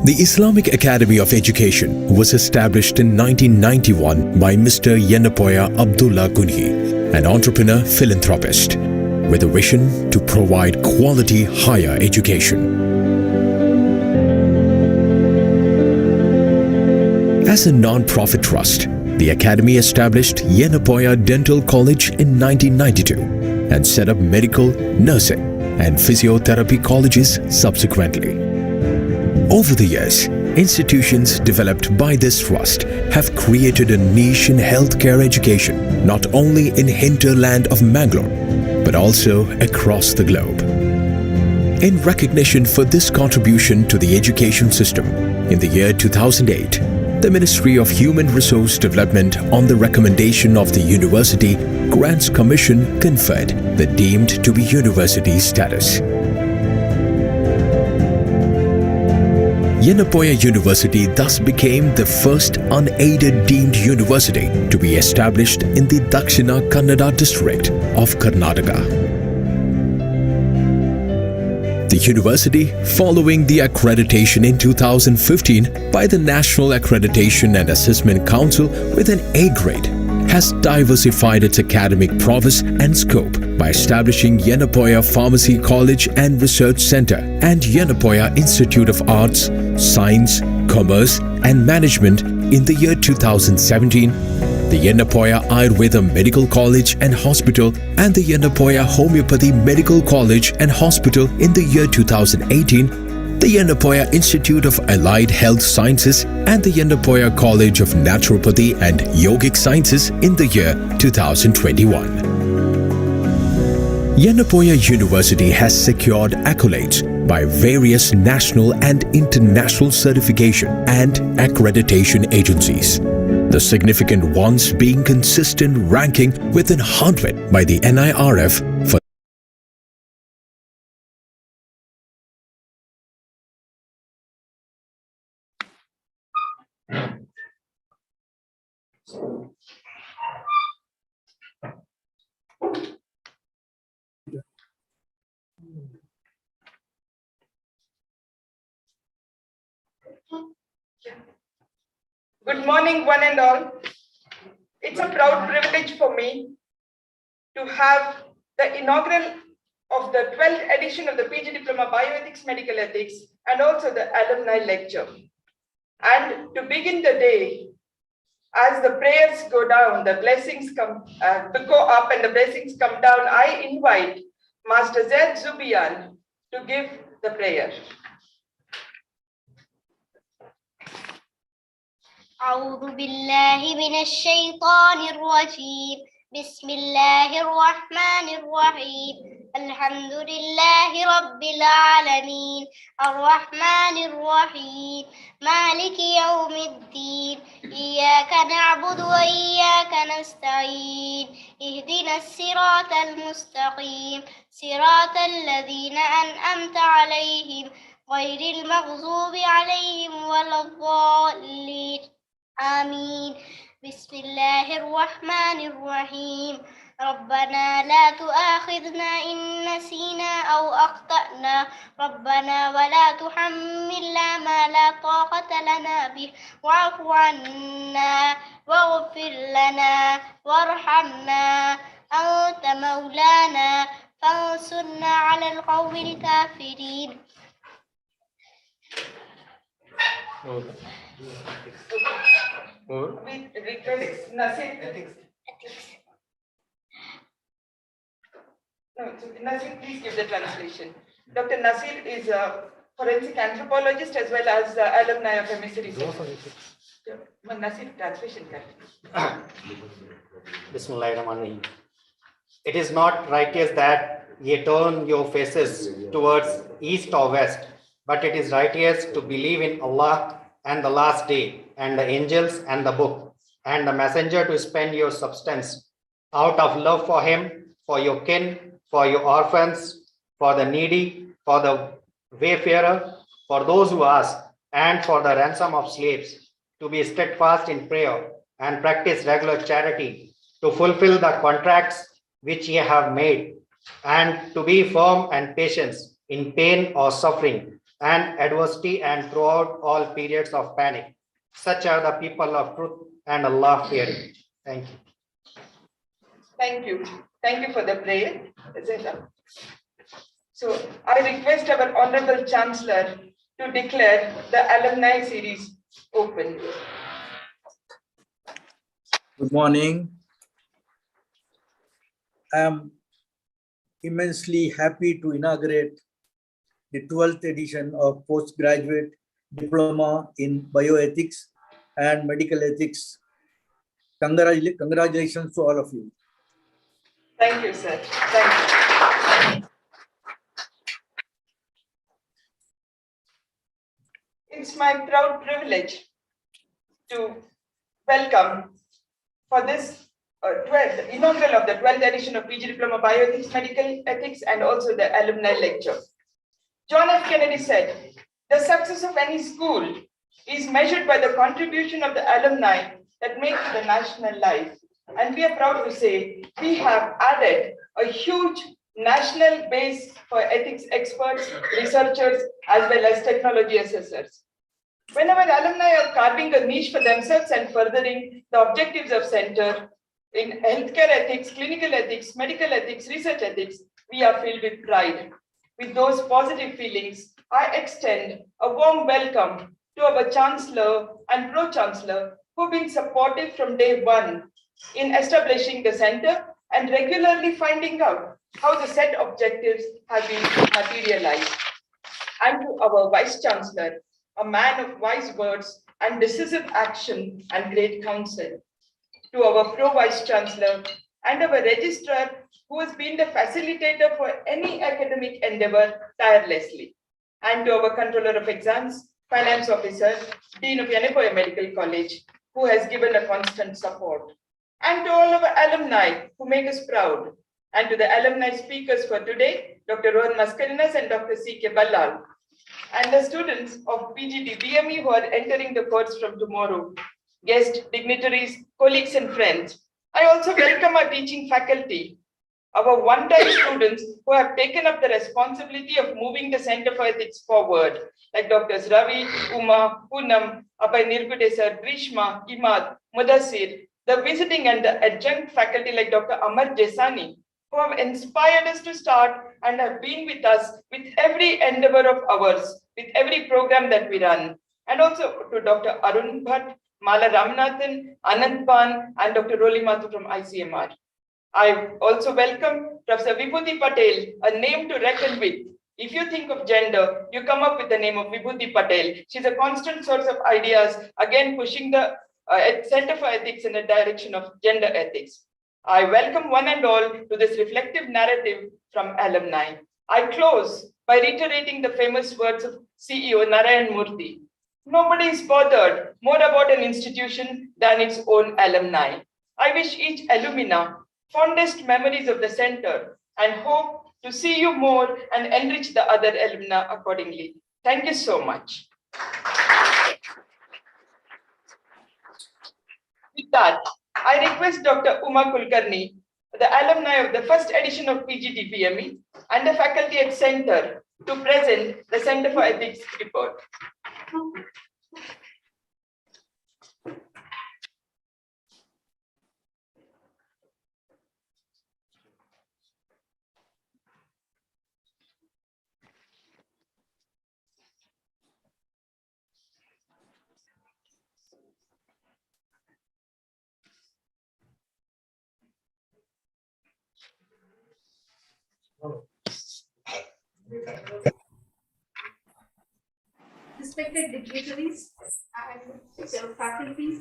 The Islamic Academy of Education was established in 1991 by Mr. Yenapoya Abdullah Kunhi, an entrepreneur philanthropist, with a vision to provide quality higher education. As a non-profit trust, the Academy established Yenapoya Dental College in 1992 and set up medical, nursing and physiotherapy colleges subsequently. Over the years, institutions developed by this trust have created a niche in healthcare education, not only in hinterland of Mangalore, but also across the globe. In recognition for this contribution to the education system, in the year 2008, the Ministry of Human Resource Development, on the recommendation of the University Grants Commission, conferred the deemed to be university status. Yenapoya University thus became the first unaided deemed university to be established in the Dakshina Kannada district of Karnataka. The university, following the accreditation in 2015 by the National Accreditation and Assessment Council with an A grade, has diversified its academic prowess and scope by establishing Yenapoya Pharmacy College and Research Center and Yenapoya Institute of Arts, Science, Commerce and Management in the year 2017, the Yenapoya Ayurveda Medical College and Hospital and the Yenapoya Homeopathy Medical College and Hospital in the year 2018, the Yenapoya Institute of Allied Health Sciences and the Yenapoya College of Naturopathy and Yogic Sciences in the year 2021. Yenapoya University has secured accolades by various national and international certification and accreditation agencies. The significant ones being consistent ranking within 100 by the NIRF for Good morning, one and all. It's a proud privilege for me to have the inaugural of the 12th edition of the PG Diploma Bioethics Medical Ethics and also the alumni lecture. And to begin the day, as the prayers go down, the blessings go up and the blessings come down, I invite Master Zaid Zubian to give the prayer. أعوذ بالله من الشيطان الرجيم بسم الله الرحمن الرحيم الحمد لله رب العالمين الرحمن الرحيم مالك يوم الدين إياك نعبد وإياك نستعين اهدنا الصراط المستقيم صراط الذين أنعمت عليهم غير المغضوب عليهم ولا الضالين آمين بسم الله الرحمن الرحيم ربنا لا تؤاخذنا إن نسينا أو أخطأنا ربنا ولا تحملنا ما لا طاقة لنا به واعف عنا واغفر لنا وارحمنا أنت مولانا فانصرنا على القوم الكافرين. We request Nasir. No, so Nasir, please give the translation. Dr. Nasir is a forensic anthropologist as well as alumni of MSc Research. Nasir, translation. Bismillahirrahmanirrahim. It is not righteous that ye turn your faces towards east or west, but it is righteous to believe in Allah and the last day, and the angels and the book, and the messenger, to spend your substance out of love for him, for your kin, for your orphans, for the needy, for the wayfarer, for those who ask, and for the ransom of slaves, to be steadfast in prayer and practice regular charity, to fulfill the contracts which ye have made, and to be firm and patient in pain or suffering, and adversity and throughout all periods of panic. Such are the people of truth and Allah fearing. Thank you. Thank you. Thank you for the prayer. So I request our Honorable Chancellor to declare the alumni series open. Good morning. I am immensely happy to inaugurate the 12th edition of Postgraduate Diploma in Bioethics and Medical Ethics. Congratulations to all of you. Thank you, sir. Thank you. It's my proud privilege to welcome for this inaugural of the 12th edition of PG Diploma Bioethics, Medical Ethics, and also the alumni lecture. John F. Kennedy said, the success of any school is measured by the contribution of the alumni that make to the national life. And we are proud to say we have added a huge national base for ethics experts, researchers, as well as technology assessors. When our alumni are carving a niche for themselves and furthering the objectives of center in healthcare ethics, clinical ethics, medical ethics, research ethics, we are filled with pride. With those positive feelings, I extend a warm welcome to our Chancellor and Pro-Chancellor who've been supportive from day one in establishing the center and regularly finding out how the set objectives have been materialized. And to our Vice Chancellor, a man of wise words and decisive action and great counsel. To our Pro-Vice Chancellor and our Registrar, who has been the facilitator for any academic endeavor tirelessly. And to our Controller of Exams, Finance Officer, Dean of Yenepoya Medical College, who has given a constant support. And to all of our alumni who make us proud. And to the alumni speakers for today, Dr. Rohan Mascarenas and Dr. C.K. Ballal. And the students of PGDBEME who are entering the course from tomorrow. Guests, dignitaries, colleagues, and friends. I also welcome our teaching faculty, our one-time students who have taken up the responsibility of moving the Center for Ethics forward, like Drs. Ravi, Uma, Poonam, Abhay Nirgudesar, Grishma, Imad, Mudassir, the visiting and the adjunct faculty like Dr. Amar Jesani, who have inspired us to start and have been with us with every endeavor of ours, with every program that we run. And also to Dr. Arun Bhatt, Mala Ramanathan, Anand Pan, and Dr. Roli Mathu from ICMR. I also welcome Professor Vibhuti Patel, a name to reckon with. If you think of gender, you come up with the name of Vibhuti Patel. She's a constant source of ideas, again pushing the Center for Ethics in the direction of gender ethics. I welcome one and all to this reflective narrative from alumni. I close by reiterating the famous words of CEO Narayan Murthy. Nobody is bothered more about an institution than its own alumni. I wish each alumna fondest memories of the center and hope to see you more and enrich the other alumna accordingly. Thank you so much. With that, I request Dr. Uma Kulkarni, the alumni of the first edition of PGDBEME and the faculty at Center, to present the Center for Ethics report. Respected dignitaries and faculty,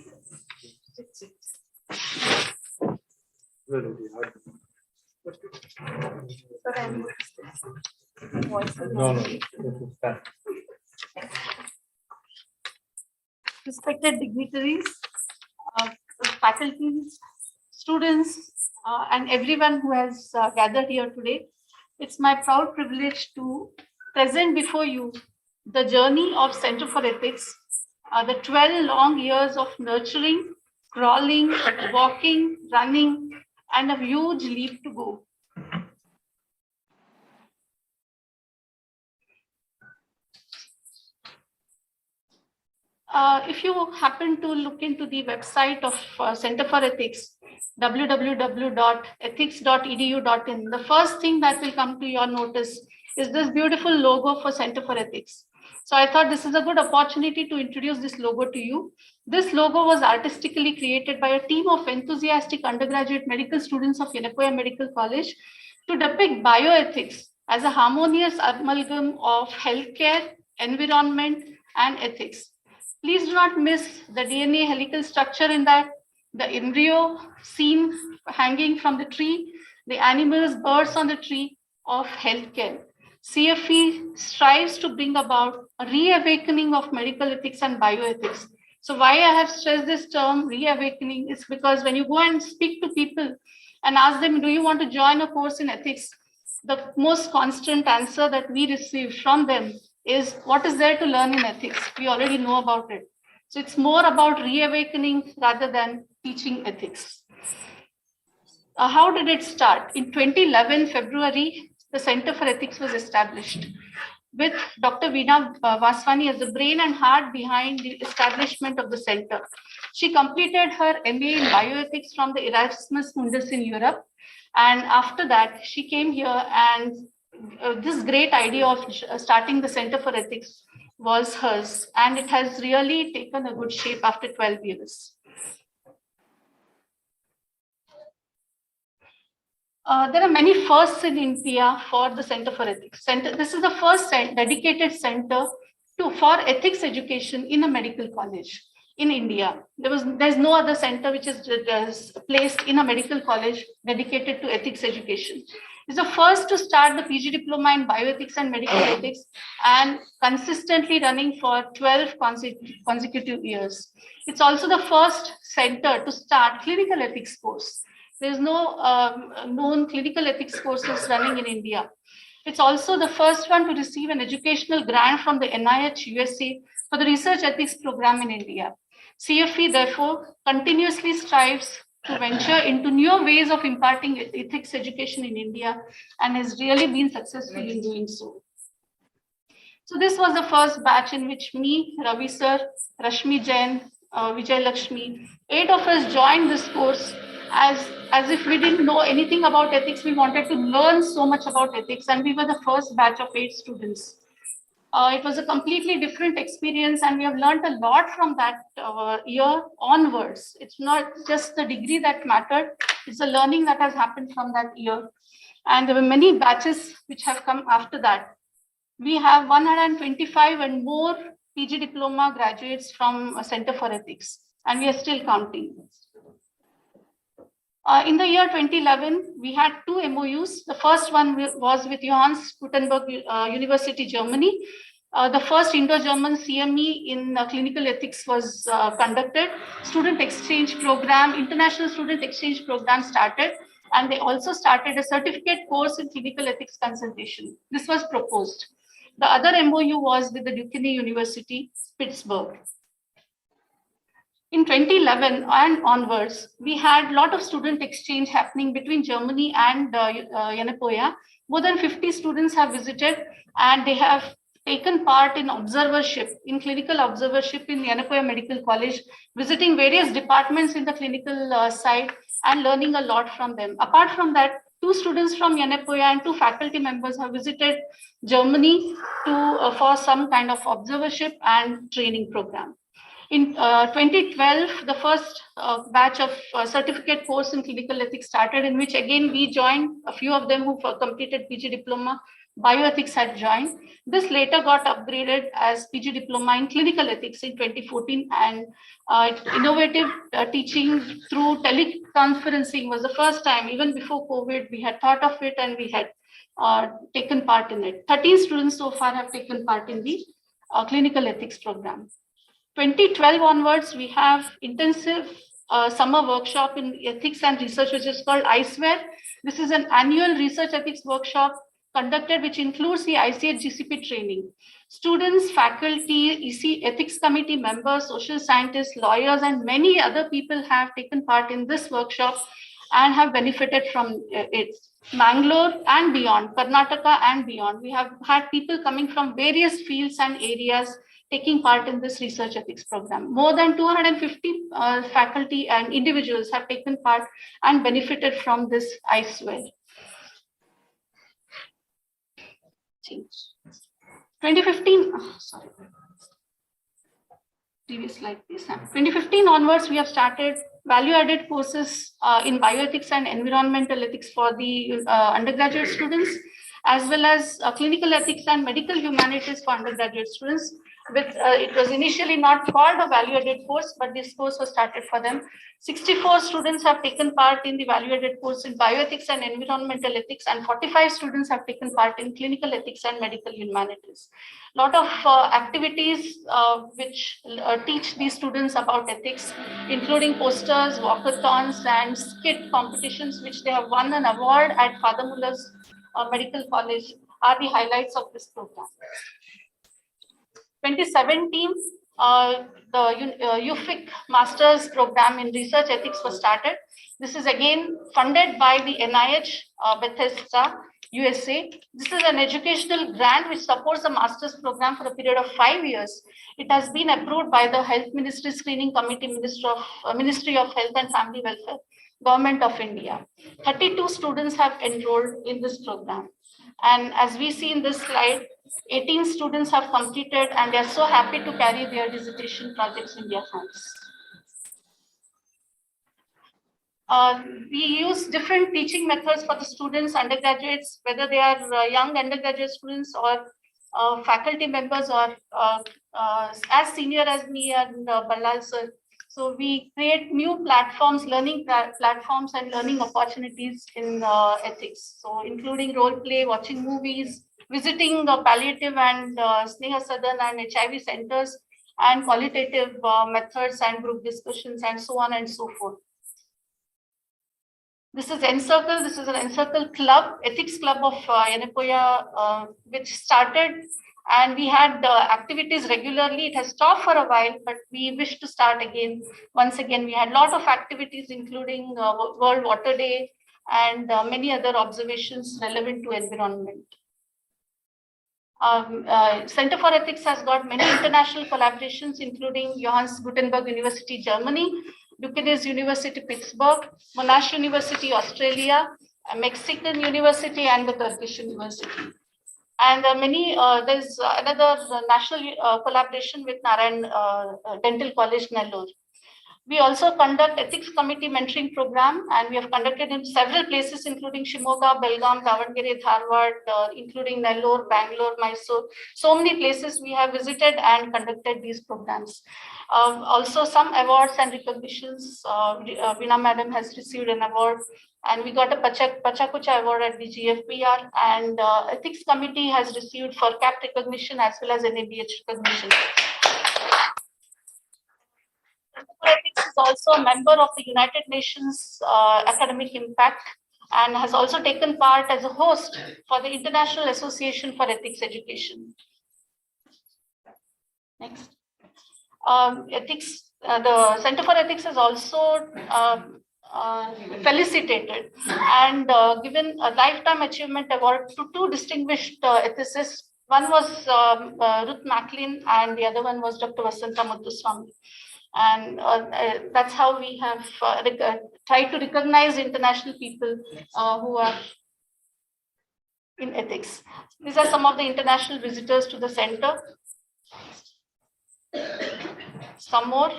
respected dignitaries, faculties, students, and everyone who has gathered here today. It's my proud privilege to present before you the journey of Center for Ethics, the 12 long years of nurturing, crawling, walking, running, and a huge leap to go. If you happen to look into the website of Center for Ethics, www.ethics.edu.in, the first thing that will come to your notice is this beautiful logo for Center for Ethics. So I thought this is a good opportunity to introduce this logo to you. This logo was artistically created by a team of enthusiastic undergraduate medical students of Yenagoya Medical College to depict bioethics as a harmonious amalgam of healthcare, environment, and ethics. Please do not miss the DNA helical structure in that, the embryo seen hanging from the tree, the animals, birds on the tree of healthcare. CFE strives to bring about a reawakening of medical ethics and bioethics. So why I have stressed this term reawakening is because when you go and speak to people and ask them, do you want to join a course in ethics? The most constant answer that we receive from them is, what is there to learn in ethics? We already know about it. So it's more about reawakening rather than teaching ethics. How did it start? In 2011, February, the Center for Ethics was established with Dr. Veena Vaswani as the brain and heart behind the establishment of the center. She completed her MA in bioethics from the Erasmus Mundus in Europe. And after that, she came here, and this great idea of starting the Center for Ethics was hers. And it has really taken a good shape after 12 years. There are many firsts in India for the Center for Ethics. This is the first dedicated center for ethics education in a medical college in India. There's no other center which is placed in a medical college dedicated to ethics education. It's the first to start the PG diploma in bioethics and medical ethics, and consistently running for 12 consecutive years. It's also the first center to start clinical ethics course. There's no known clinical ethics courses running in India. It's also the first one to receive an educational grant from the NIH USA for the research ethics program in India. CFE, therefore, continuously strives to venture into new ways of imparting ethics education in India, and has really been successful in doing so. So this was the first batch in which me, Ravi sir, Rashmi Jain, Vijay Lakshmi, 8 of us joined this course as if we didn't know anything about ethics. We wanted to learn so much about ethics, and we were the first batch of 8 students. It was a completely different experience, and we have learned a lot from that year onwards. It's not just the degree that mattered, it's the learning that has happened from that year. And there were many batches which have come after that. We have 125 and more PG diploma graduates from Center for Ethics, and we are still counting. In the year 2011, we had 2 MOUs. The first one was with Johannes Gutenberg University, Germany. The first Indo-German CME in clinical ethics was conducted. Student exchange program, international student exchange program started, and they also started a certificate course in clinical ethics consultation. This was proposed. The other MOU was with the Duquesne University, Pittsburgh. In 2011 and onwards, we had a lot of student exchange happening between Germany and Yenagoya. More than 50 students have visited, and they have taken part in observership, in clinical observership in Yenagoya Medical College, visiting various departments in the clinical side and learning a lot from them. Apart from that, 2 students from Yenagoya and 2 faculty members have visited Germany for some kind of observership and training program. In 2012, the first batch of certificate course in clinical ethics started, in which again we joined. A few of them who completed PG diploma, bioethics had joined. This later got upgraded as PG diploma in clinical ethics in 2014, and innovative teaching through teleconferencing was the first time. Even before COVID, we had thought of it, and we had taken part in it. 13 students so far have taken part in the clinical ethics program. 2012 onwards, we have intensive summer workshop in ethics and research, which is called ICEWare. This is an annual research ethics workshop conducted, which includes the ICH GCP training. Students, faculty, EC ethics committee members, social scientists, lawyers, and many other people have taken part in this workshop and have benefited from it. Mangalore and beyond, Karnataka and beyond, we have had people coming from various fields and areas taking part in this research ethics program. More than 250 faculty and individuals have taken part and benefited from this, I swear. 2015, sorry. Previous slide, please. 2015 onwards, we have started value-added courses in bioethics and environmental ethics for the undergraduate students, as well as clinical ethics and medical humanities for undergraduate students. It was initially not called a value-added course, but this course was started for them. 64 students have taken part in the value-added course in bioethics and environmental ethics, and 45 students have taken part in clinical ethics and medical humanities. A lot of activities which teach these students about ethics, including posters, walkathons, and skit competitions, which they have won an award at Father Muller's Medical College, are the highlights of this program. 2017, the UFIC Master's Program in Research Ethics was started. This is again funded by the NIH, Bethesda, USA. This is an educational grant which supports a master's program for a period of 5 years. It has been approved by the Health Ministry Screening Committee, Ministry of Health and Family Welfare, Government of India. 32 students have enrolled in this program. And as we see in this slide, 18 students have completed, and they are so happy to carry their dissertation projects in their hands. We use different teaching methods for the students, undergraduates, whether they are young undergraduate students or faculty members or as senior as me and Ballal sir. So we create new platforms, learning platforms and learning opportunities in ethics. So including role play, watching movies, visiting the palliative and Sneha Sadan and HIV centers, and qualitative methods and group discussions and so on and so forth. This is Encircle. This is an Encircle club, ethics club of Yenapoya, which started, and we had activities regularly. It has stopped for a while, but we wish to start again. Once again, we had a lot of activities, including World Water Day and many other observations relevant to environment. Center for Ethics has got many international collaborations, including Johannes Gutenberg University, Germany, Duquesne University, Pittsburgh, Monash University, Australia, Mexican University, and the Turkish University. And there's another national collaboration with Narayan Dental College, Nellore. We also conduct ethics committee mentoring program, and we have conducted in several places, including Shimoga, Belgaum, Davangere, Dharwad, including Nellore, Bangalore, Mysore. So many places we have visited and conducted these programs. Also some awards and recognitions. Veena Madam has received an award, and we got a Pachakucha award at the GFPR, and ethics committee has received for CAP recognition as well as NABH recognition. Ethics is also a member of the United Nations Academic Impact, and has also taken part as a host for the International Association for Ethics Education. Next. The Center for Ethics has also felicitated and given a Lifetime Achievement Award to two distinguished ethicists. One was Ruth Macklin, and the other one was Dr. Vasanta Muthuswamy. And that's how we have tried to recognize international people who are in ethics. These are some of the international visitors to the center. Some more.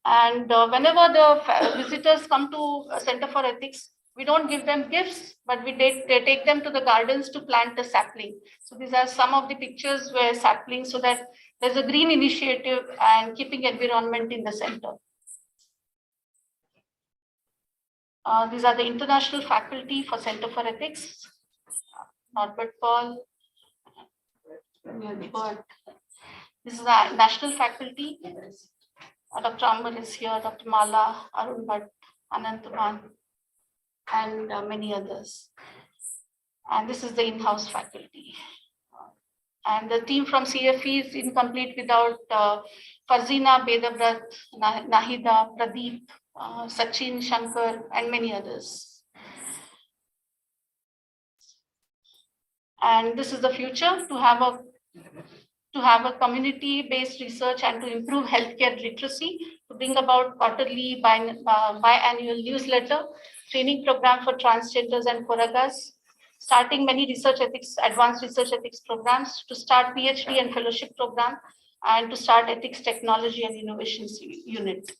And whenever the visitors come to Center for Ethics, we don't give them gifts, but we take them to the gardens to plant a sapling. So these are some of the pictures where saplings, so that there's a green initiative and keeping environment in the center. These are the international faculty for Center for Ethics. Norbert Paul. This is the national faculty. Dr. Amar is here, Dr. Mala, Arun Bhatt, Anantaman, and many others. And this is the in-house faculty. And the team from CFE is incomplete without Farzina, Bedavrat, Nahida, Pradeep, Sachin, Shankar, and many others. And this is the future, to have a community-based research and to improve healthcare literacy, to bring about quarterly biannual newsletter, training program for transgenders and Koragas, starting many research ethics, advanced research ethics programs, to start PhD and fellowship program, and to start ethics, technology and innovations unit.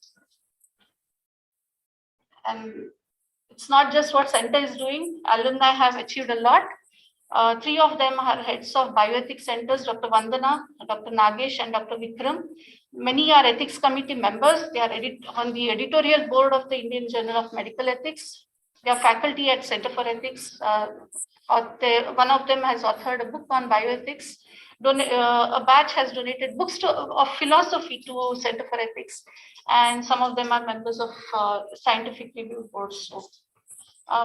And it's not just what center is doing. Alumni have achieved a lot. 3 of them are heads of bioethics centers, Dr. Vandana, Dr. Nagesh, and Dr. Vikram. Many are ethics committee members. They are on the editorial board of the Indian Journal of Medical Ethics. They are faculty at Center for Ethics. One of them has authored a book on bioethics. A batch has donated books of philosophy to Center for Ethics, and some of them are members of scientific review boards. So,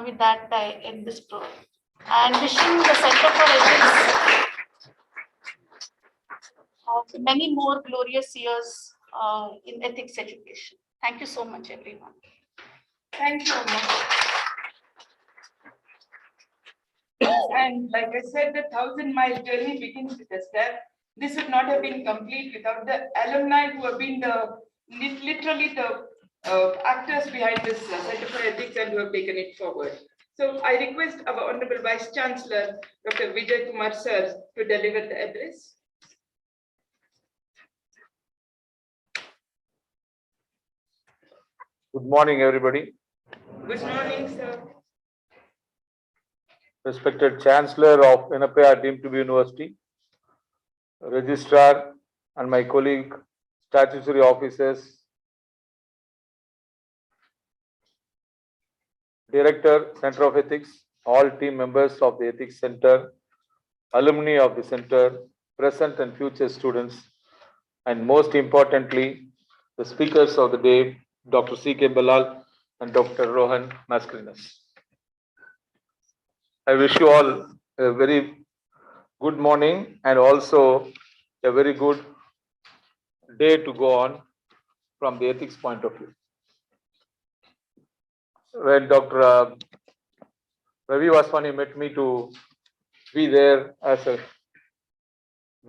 with that, I end this program. And wishing the Center for Ethics many more glorious years in ethics education. Thank you so much, everyone. Thank you, Amma. And like I said, the 1,000-mile journey begins with a step. This would not have been complete without the alumni who have been literally the actors behind this Center for Ethics and who have taken it forward. So I request our Honorable Vice Chancellor, Dr. Vijay Kumar Sir, to deliver the address. Good morning, everybody. Good morning, sir. Respected Chancellor of NAPA deemed to be University, Registrar, and my colleague, statutory officers, Director, Center of Ethics, all team members of the Ethics Center, alumni of the center, present and future students, and most importantly, the speakers of the day, Dr. C.K. Balal and Dr. Rohan Mascarenas. I wish you all a very good morning and also a very good day to go on from the ethics point of view. When Dr. Ravi Vaswani met me to be there as a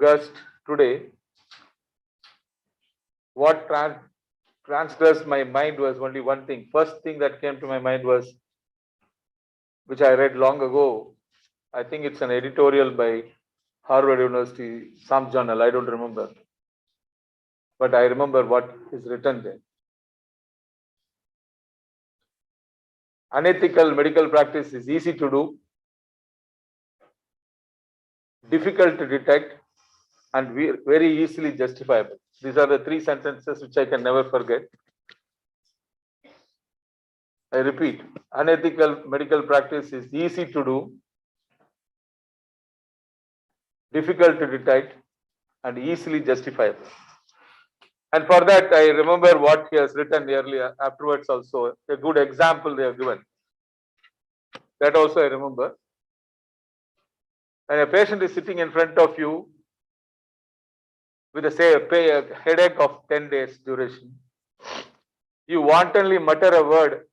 guest today, what transgressed my mind was only one thing. First thing that came to my mind was, which I read long ago. I think it's an editorial by Harvard University, some journal, I don't remember. But I remember what is written there. Unethical medical practice is easy to do, difficult to detect, and very easily justifiable. These are the 3 sentences which I can never forget. I repeat, unethical medical practice is easy to do, difficult to detect, and easily justifiable. And for that, I remember what he has written earlier, afterwards also, a good example they have given. That also I remember. When a patient is sitting in front of you with a headache of 10 days duration, you wantonly mutter a word,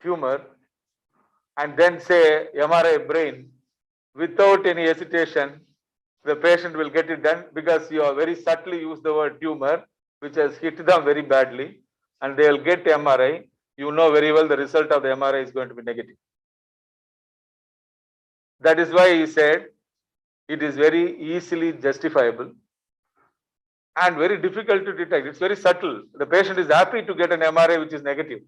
tumor, and then say MRI brain, without any hesitation, the patient will get it done because you are very subtly used the word tumor, which has hit them very badly, and they will get MRI. You know very well the result of the MRI is going to be negative. That is why he said it is very easily justifiable and very difficult to detect. It's very subtle. The patient is happy to get an MRI which is negative.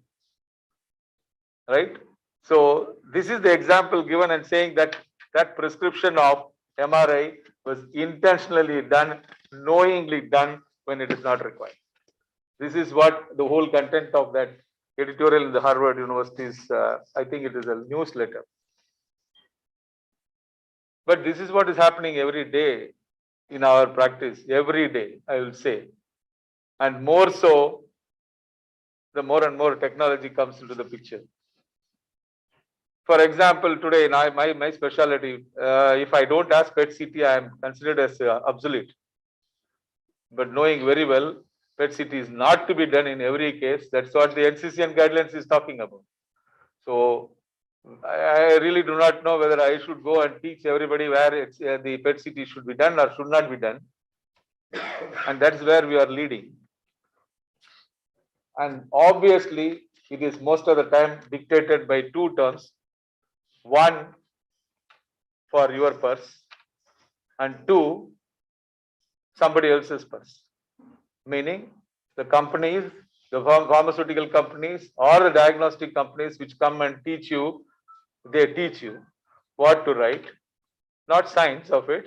Right? So this is the example given and saying that that prescription of MRI was intentionally done, knowingly done when it is not required. This is what the whole content of that editorial in the Harvard University's, I think it is a newsletter. But this is what is happening every day in our practice, every day, I will say. And more so, the more and more technology comes into the picture. For example, today, my specialty, if I don't ask PET CT, I am considered as obsolete. But knowing very well, PET CT is not to be done in every case. That's what the NCCN guidelines is talking about. So I really do not know whether I should go and teach everybody where the PET CT should be done or should not be done. And that's where we are leading. And obviously, it is most of the time dictated by two terms. One, for your purse, and two, somebody else's purse. Meaning, the companies, the pharmaceutical companies or the diagnostic companies which come and teach you, they teach you what to write, not science of it,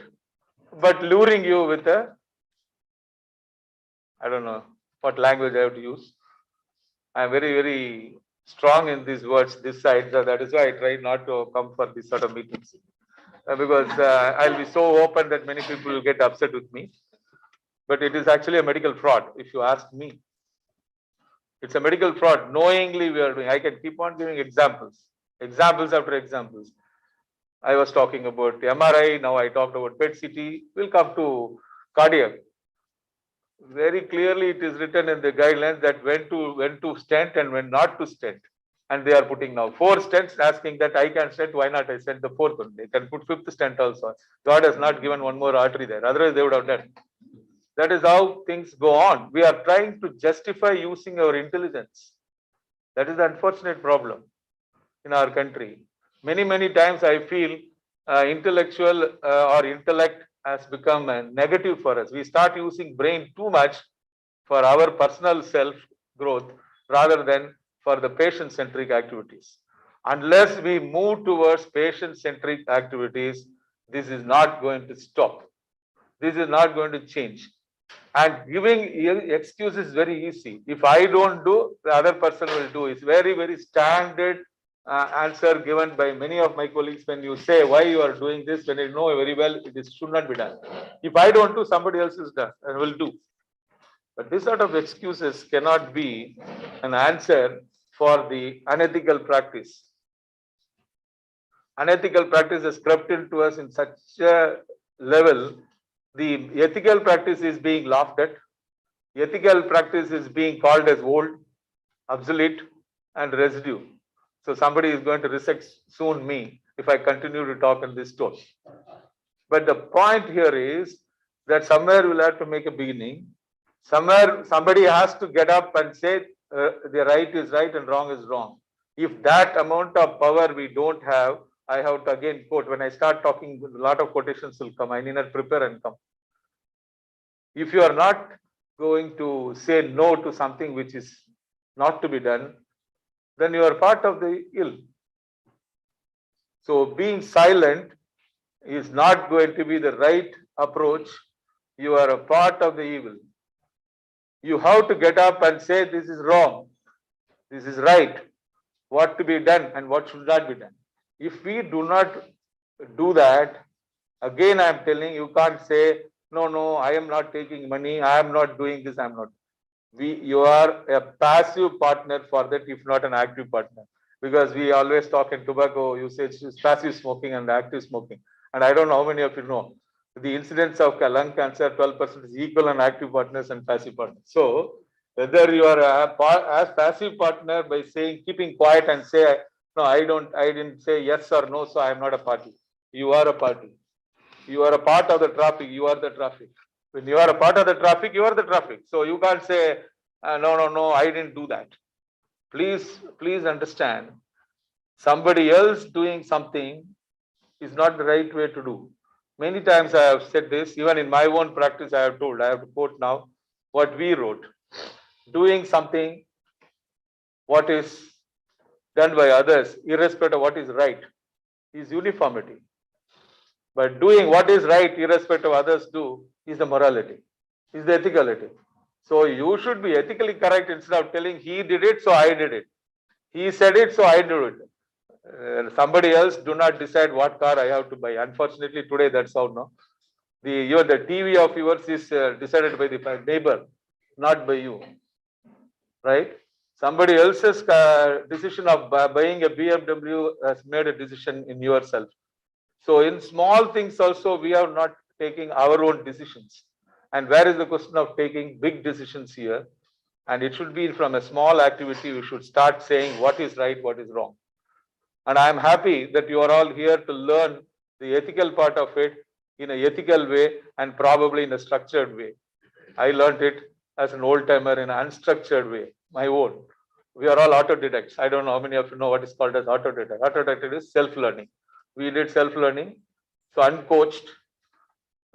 but luring you with a, I don't know what language I have to use. I am very, very strong in these words, this side. So that is why I try not to come for this sort of meetings. Because I'll be so open that many people will get upset with me. But it is actually a medical fraud, if you ask me. It's a medical fraud. Knowingly we are doing. I can keep on giving examples, examples after examples. I was talking about MRI, now I talked about PET CT. We'll come to cardiac. Very clearly it is written in the guidelines that when to stent and when not to stent. And they are putting now 4 stents, asking that I can stent, why not I stent the 4th one? They can put 5th stent also. God has not given one more artery there, otherwise they would have done. That is how things go on. We are trying to justify using our intelligence. That is the unfortunate problem in our country. Many, many times I feel intellectual or intellect has become a negative for us. We start using brain too much for our personal self growth rather than for the patient-centric activities. Unless we move towards patient-centric activities, this is not going to stop. This is not going to change. And giving excuse is very easy. If I don't do, the other person will do. It's very, very standard answer given by many of my colleagues when you say why you are doing this, when you know very well it is, should not be done. If I don't do, somebody else is done and will do. But this sort of excuses cannot be an answer for the unethical practice. Unethical practice has crept into us in such a level. The ethical practice is being laughed at. Ethical practice is being called as old, obsolete, and residue. So somebody is going to reject soon me if I continue to talk in this tone. But the point here is that somewhere we'll have to make a beginning. Somewhere somebody has to get up and say the right is right and wrong is wrong. If that amount of power we don't have, I have to again quote. When I start talking, a lot of quotations will come. I need not prepare and come. If you are not going to say no to something which is not to be done, then you are part of the ill. So being silent is not going to be the right approach. You are a part of the evil. You have to get up and say this is wrong, this is right, what to be done and what should not be done. If we do not do that, again I am telling you, can't say no, I am not taking money, I am not doing this, I am not. You are a passive partner for that, if not an active partner. Because we always talk in tobacco usage is passive smoking and active smoking. And I don't know how many of you know, the incidence of lung cancer, 12% is equal on active partners and passive partners. So whether you are as passive partner by saying, keeping quiet and say, no, I didn't say yes or no, so I am not a party. You are a party. You are a part of the traffic, you are the traffic. When you are a part of the traffic, you are the traffic. So you can't say, no, I didn't do that. Please understand, somebody else doing something is not the right way to do. Many times I have said this, even in my own practice, I have told, I have to quote now what we wrote. Doing something, what is done by others, irrespective of what is right, is uniformity. But doing what is right, irrespective of others do, is the morality, is the ethicality. So you should be ethically correct instead of telling he did it, so I did it. He said it, so I do it. Somebody else do not decide what car I have to buy. Unfortunately, today that's how no. The TV of yours is decided by the neighbor, not by you, right? Somebody else's decision of buying a BMW has made a decision in yourself. So in small things also, we are not taking our own decisions. And where is the question of taking big decisions here? And it should be from a small activity, we should start saying what is right, what is wrong. And I am happy that you are all here to learn the ethical part of it in an ethical way and probably in a structured way. I learned it as an old timer in an unstructured way, my own. We are all autodidacts. I don't know how many of you know what is called as autodidact. Autodidact is self-learning. We did self-learning, so uncoached,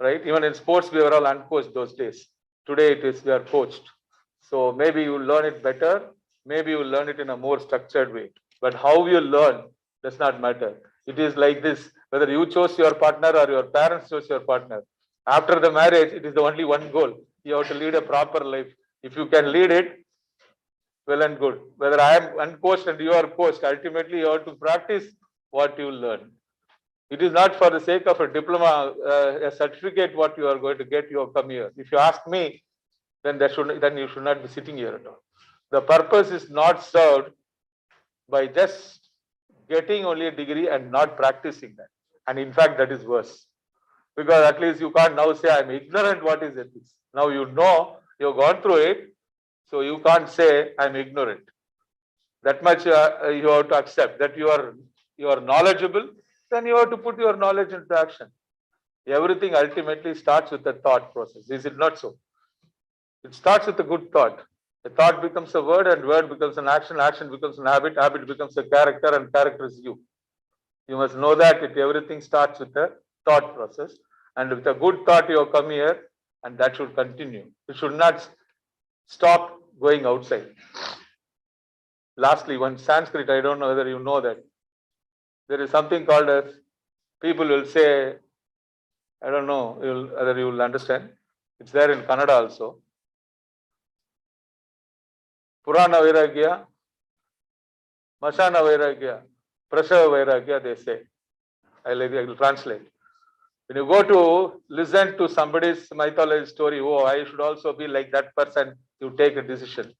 right? Even in sports, we were all uncoached those days. Today it is we are coached. So maybe you learn it better, maybe you learn it in a more structured way. But how you learn does not matter. It is like this, whether you chose your partner or your parents chose your partner. After the marriage, it is the only one goal. You have to lead a proper life. If you can lead it, well and good. Whether I am uncoached and you are coached, ultimately you have to practice what you learn. It is not for the sake of a diploma, a certificate what you are going to get, you have come here. If you ask me, then you should not be sitting here at all. The purpose is not served by just getting only a degree and not practicing that. And in fact, that is worse. Because at least you can't now say, I'm ignorant what is ethics. Now you know, you've gone through it, so you can't say, I'm ignorant. That much you have to accept that you are knowledgeable, then you have to put your knowledge into action. Everything ultimately starts with a thought process. Is it not so? It starts with a good thought. A thought becomes a word, and word becomes an action, action becomes an habit, habit becomes a character, and character is you. You must know that everything starts with a thought process. And with a good thought, you have come here, and that should continue. You should not stop going outside. Lastly, one Sanskrit, I don't know whether you know that. There is something called as, people will say, I don't know whether you will understand. It's there in Kannada also. Purana Vairagya, Mashana Vairagya, Prasava Vairagya, they say. I will translate. When you go to listen to somebody's mythology story, oh, I should also be like that person, you take a decision.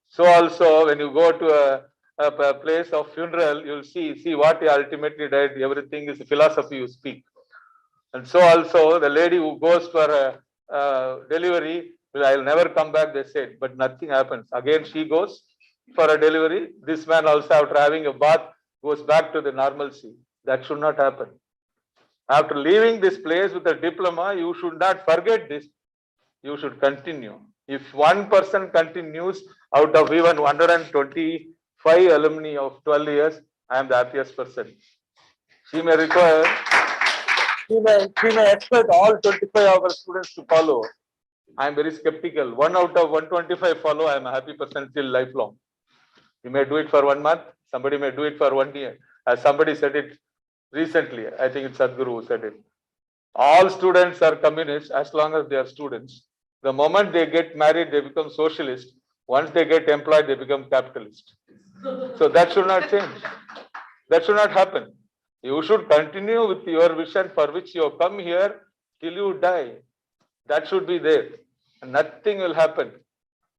So also, when you go to a place of funeral, you'll see what he ultimately did. Everything is philosophy you speak. And so also, the lady who goes for a delivery, well, I'll never come back, they said, but nothing happens. Again, she goes for a delivery. This man also, after having a bath, goes back to the normalcy. That should not happen. After leaving this place with a diploma, you should not forget this. You should continue. If one person continues out of even 125 alumni of 12 years, I am the happiest person. She may require, she may expect all 25 of our students to follow. I am very skeptical. 1 out of 125 follow, I am a happy person till lifelong. You may do it for 1 month, somebody may do it for 1 year. As somebody said it recently, I think it's Sadhguru who said it. All students are communists as long as they are students. The moment they get married, they become socialist. Once they get employed, they become capitalist. So that should not change. That should not happen. You should continue with your vision for which you have come here till you die. That should be there. And nothing will happen.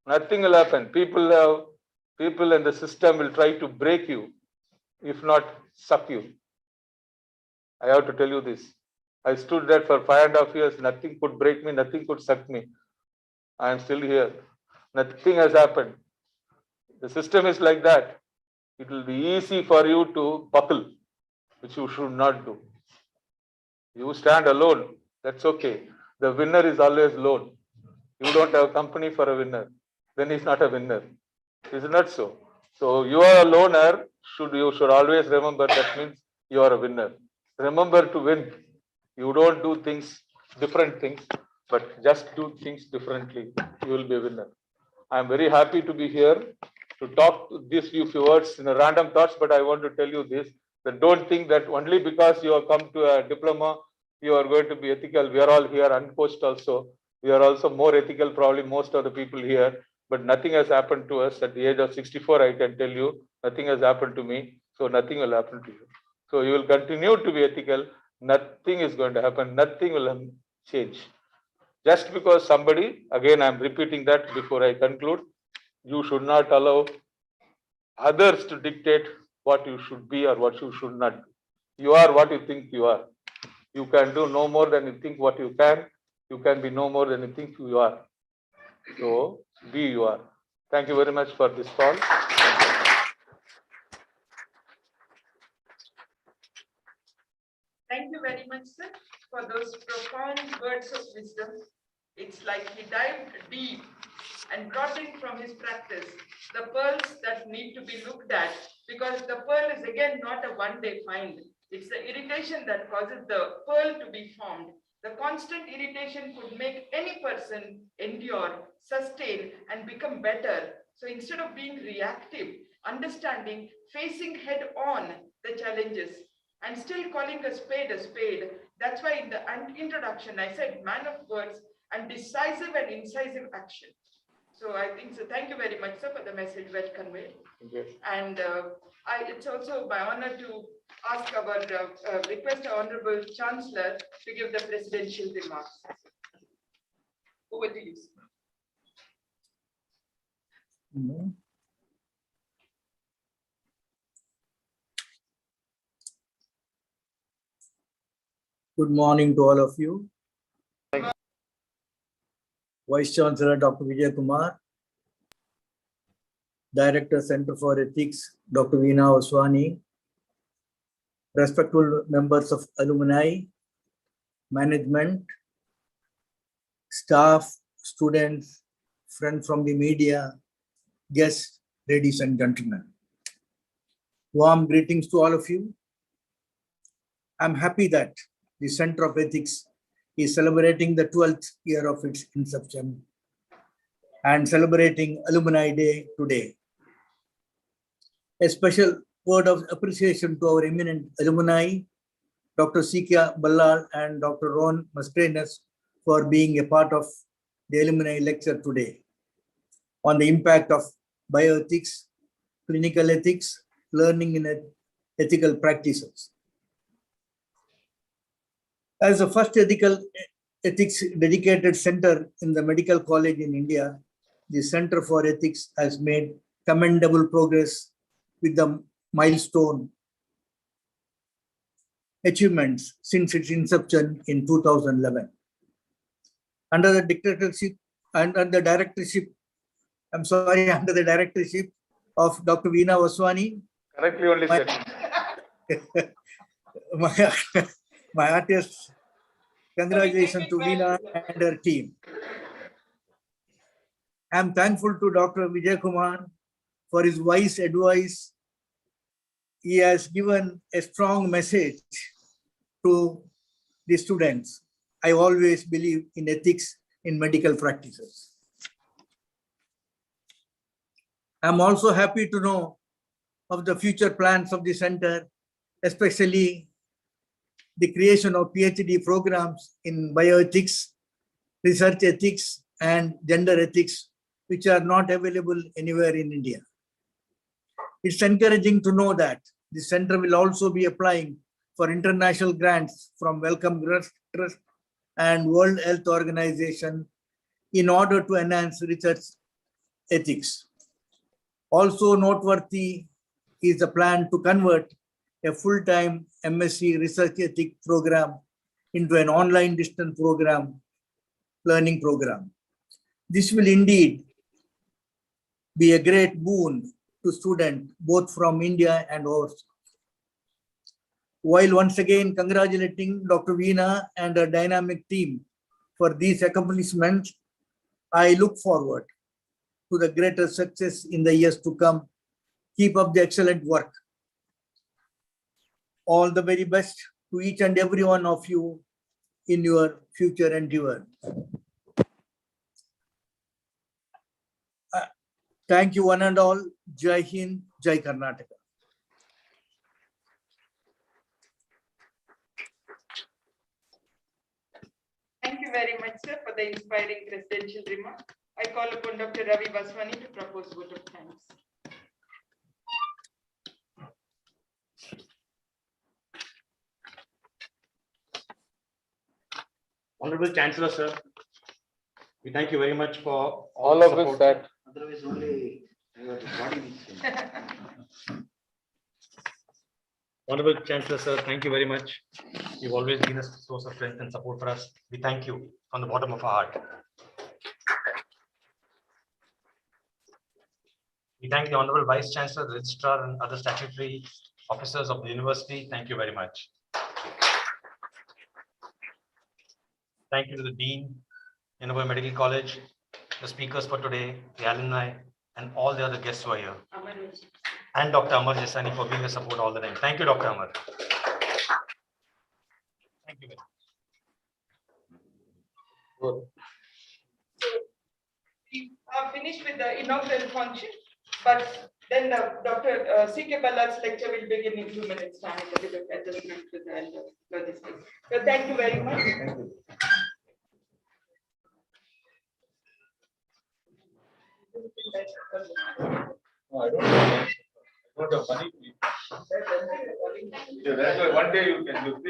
Nothing will happen. People in the system will try to break you, if not suck you. I have to tell you this. I stood there for 5.5 years. Nothing could break me. Nothing could suck me. I am still here. Nothing has happened. The system is like that. It will be easy for you to buckle, which you should not do. You stand alone. That's okay. The winner is always alone. You don't have company for a winner. Then he's not a winner. Is it not so? So you are a loner. You should always remember that means you are a winner. Remember to win. You don't do different things, but just do things differently. You will be a winner. I am very happy to be here to talk these few words in a random thoughts, but I want to tell you this, that don't think that only because you have come to a diploma, you are going to be ethical. We are all here uncoached also. We are also more ethical, probably most of the people here, but nothing has happened to us. At the age of 64, I can tell you, nothing has happened to me, so nothing will happen to you. So you will continue to be ethical. Nothing is going to happen. Nothing will change. Just because somebody, again, I am repeating that before I conclude, you should not allow others to dictate what you should be or what you should not be. You are what you think you are. You can do no more than you think what you can. You can be no more than you think you are. So be you are. Thank you very much for this call. Thank you very much, sir, for those profound words of wisdom. It's like he dived deep and brought in from his practice the pearls that need to be looked at, because the pearl is again not a one-day find. It's the irritation that causes the pearl to be formed. The constant irritation could make any person endure, sustain, and become better. So instead of being reactive, understanding, facing head on the challenges, and still calling a spade, that's why in the introduction I said man of words and decisive and incisive action. So I think so. Thank you very much, sir, for the message well conveyed. And it's also my honor to ask our request our Honorable Chancellor to give the presidential remarks. Over to you, sir. Good morning to all of you. Vice Chancellor Dr. Vijay Kumar, Director Center for Ethics Dr. Veena Vaswani, respectful members of Alumni, management, staff, students, friends from the media, guests, ladies and gentlemen. Warm greetings to all of you. I'm happy that the Center of Ethics is celebrating the 12th year of its inception and celebrating Alumni Day today. A special word of appreciation to our eminent alumni, Dr. Sikia Ballal and Dr. Ron Mascarenhas, for being a part of the alumni lecture today on the impact of bioethics, clinical ethics, learning in ethical practices. As the first ethics dedicated center in the medical college in India, the Center for Ethics has made commendable progress with the milestone achievements since its inception in 2011. Under the directorship of Dr. Veena Vaswani. Correctly only said. My heartiest congratulations to Veena and her team. I am thankful to Dr. Vijay Kumar for his wise advice. He has given a strong message to the students. I always believe in ethics in medical practices. I'm also happy to know of the future plans of the center, especially the creation of PhD programs in bioethics, research ethics, and gender ethics, which are not available anywhere in India. It's encouraging to know that the center will also be applying for international grants from Wellcome Trust and World Health Organization in order to enhance research ethics. Also noteworthy is the plan to convert a full-time MSc Research Ethics program into an online distance learning program. This will indeed be a great boon to students both from India and overseas. While once again congratulating Dr. Veena and her dynamic team for these accomplishments, I look forward to the greater success in the years to come. Keep up the excellent work. All the very best to each and every one of you in your future endeavor. Thank you one and all. Jai Hind, Jai Karnataka. Thank you very much, sir, for the inspiring presidential remark. I call upon Dr. Ravi Vaswani to propose vote of thanks. Honorable Chancellor, sir, we thank you very much for All the of us support. sat. Otherwise, only Honorable Chancellor, sir, thank you very much. You've always been a source of strength and support for us. We thank you from the bottom of our heart. We thank the Honorable Vice Chancellor, the Registrar, and other statutory officers of the university. Thank you very much. Thank you to the Dean, Inaugural Medical College, the speakers for today, the alumni, and all the other guests who are here. And Dr. Amar Jasani for being a support all the time. Thank you, Dr. Amar. Thank you. We are finished with the inaugural function, but then Dr. C.K. Ballar's lecture will begin in 2 minutes' time. A bit of adjustment to the logistics. So thank you very much. Thank you. I don't have money to eat. Yeah, that's why one day you can do.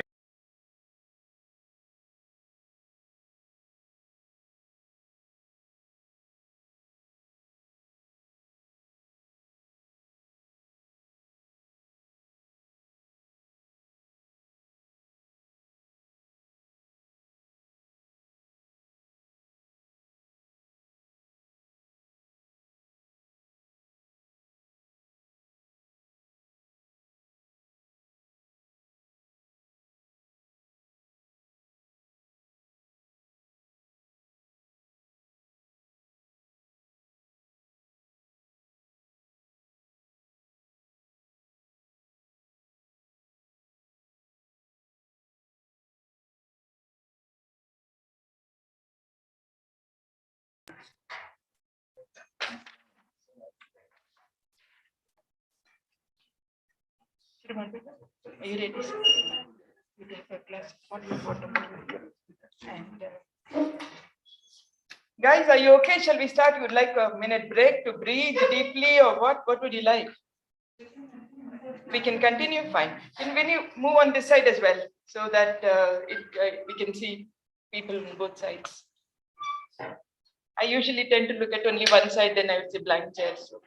Are you ready, sir? You take a class. And guys, are you okay? Shall we start? Would like a minute break to breathe deeply, or what? What would you like? We can continue. Fine. Can you move on this side as well, so that we can see people on both sides? I usually tend to look at only one side, then I would say blank chairs. So.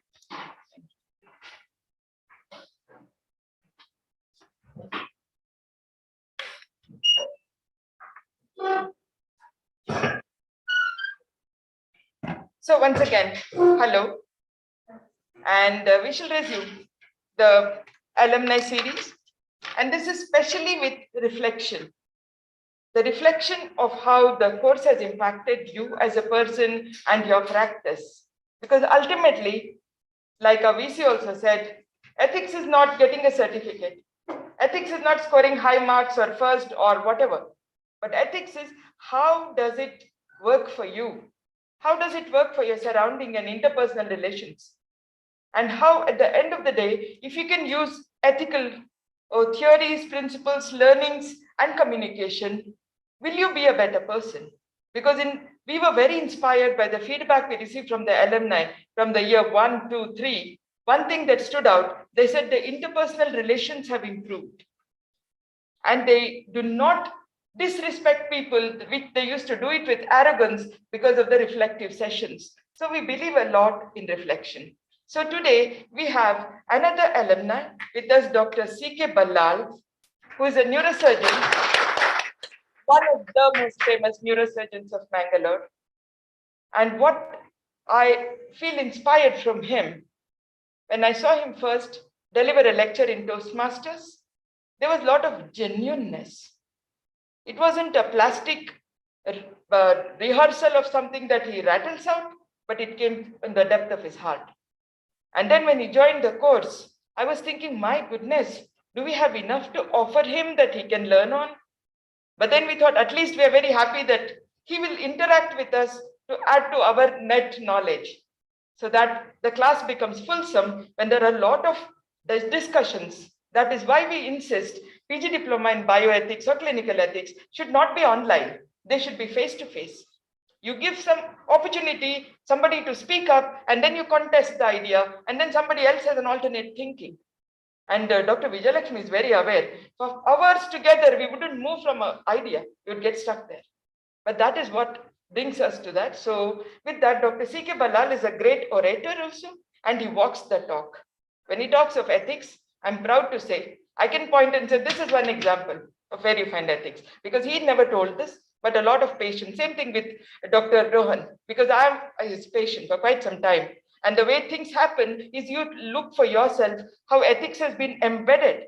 So once again, hello, and we shall resume the alumni series, and this is especially with reflection. The reflection of how the course has impacted you as a person and your practice. Because ultimately, like our VC also said, ethics is not getting a certificate. Ethics is not scoring high marks or first or whatever. But ethics is, how does it work for you? How does it work for your surrounding and interpersonal relations? And how, at the end of the day, if you can use ethical theories, principles, learnings, and communication, will you be a better person? Because we were very inspired by the feedback we received from the alumni from the year 1, 2, 3. One thing that stood out, they said the interpersonal relations have improved. And they do not disrespect people, which they used to do it with arrogance because of the reflective sessions. So we believe a lot in reflection. So today we have another alumni with us, Dr. C.K. Ballal, who is a neurosurgeon, one of the most famous neurosurgeons of Bangalore. And what I feel inspired from him, when I saw him first deliver a lecture in Toastmasters, there was a lot of genuineness. It wasn't a plastic rehearsal of something that he rattles out, but it came in the depth of his heart. And then when he joined the course, I was thinking, my goodness, do we have enough to offer him that he can learn on? But then we thought, at least we are very happy that he will interact with us to add to our net knowledge, so that the class becomes fulsome when there are a lot of discussions. That is why we insist PG diploma in bioethics or clinical ethics should not be online. They should be face-to-face. You give some opportunity, somebody to speak up, and then you contest the idea, and then somebody else has an alternate thinking. And Dr. Vijayalakshmi is very aware. For hours together, we wouldn't move from an idea. We would get stuck there. But that is what brings us to that. So with that, Dr. C.K. Ballal is a great orator also, and he walks the talk. When he talks of ethics, I'm proud to say, I can point and say, this is one example of where you find ethics, because he never told this, but a lot of patients. Same thing with Dr. Rohan, because I'm his patient for quite some time. And the way things happen is you look for yourself how ethics has been embedded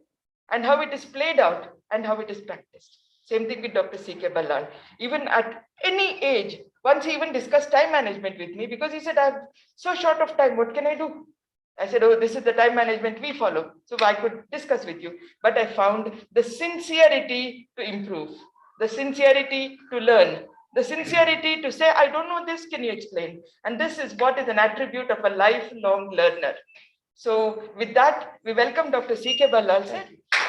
and how it is played out and how it is practiced. Same thing with Dr. C.K. Ballal. Even at any age, once he even discussed time management with me because he said, I'm so short of time, what can I do? I said, oh, this is the time management we follow. So I could discuss with you. But I found the sincerity to improve, the sincerity to learn, the sincerity to say, I don't know this, can you explain? And this is what is an attribute of a lifelong learner. So with that, we welcome Dr. C.K. Ballal, sir,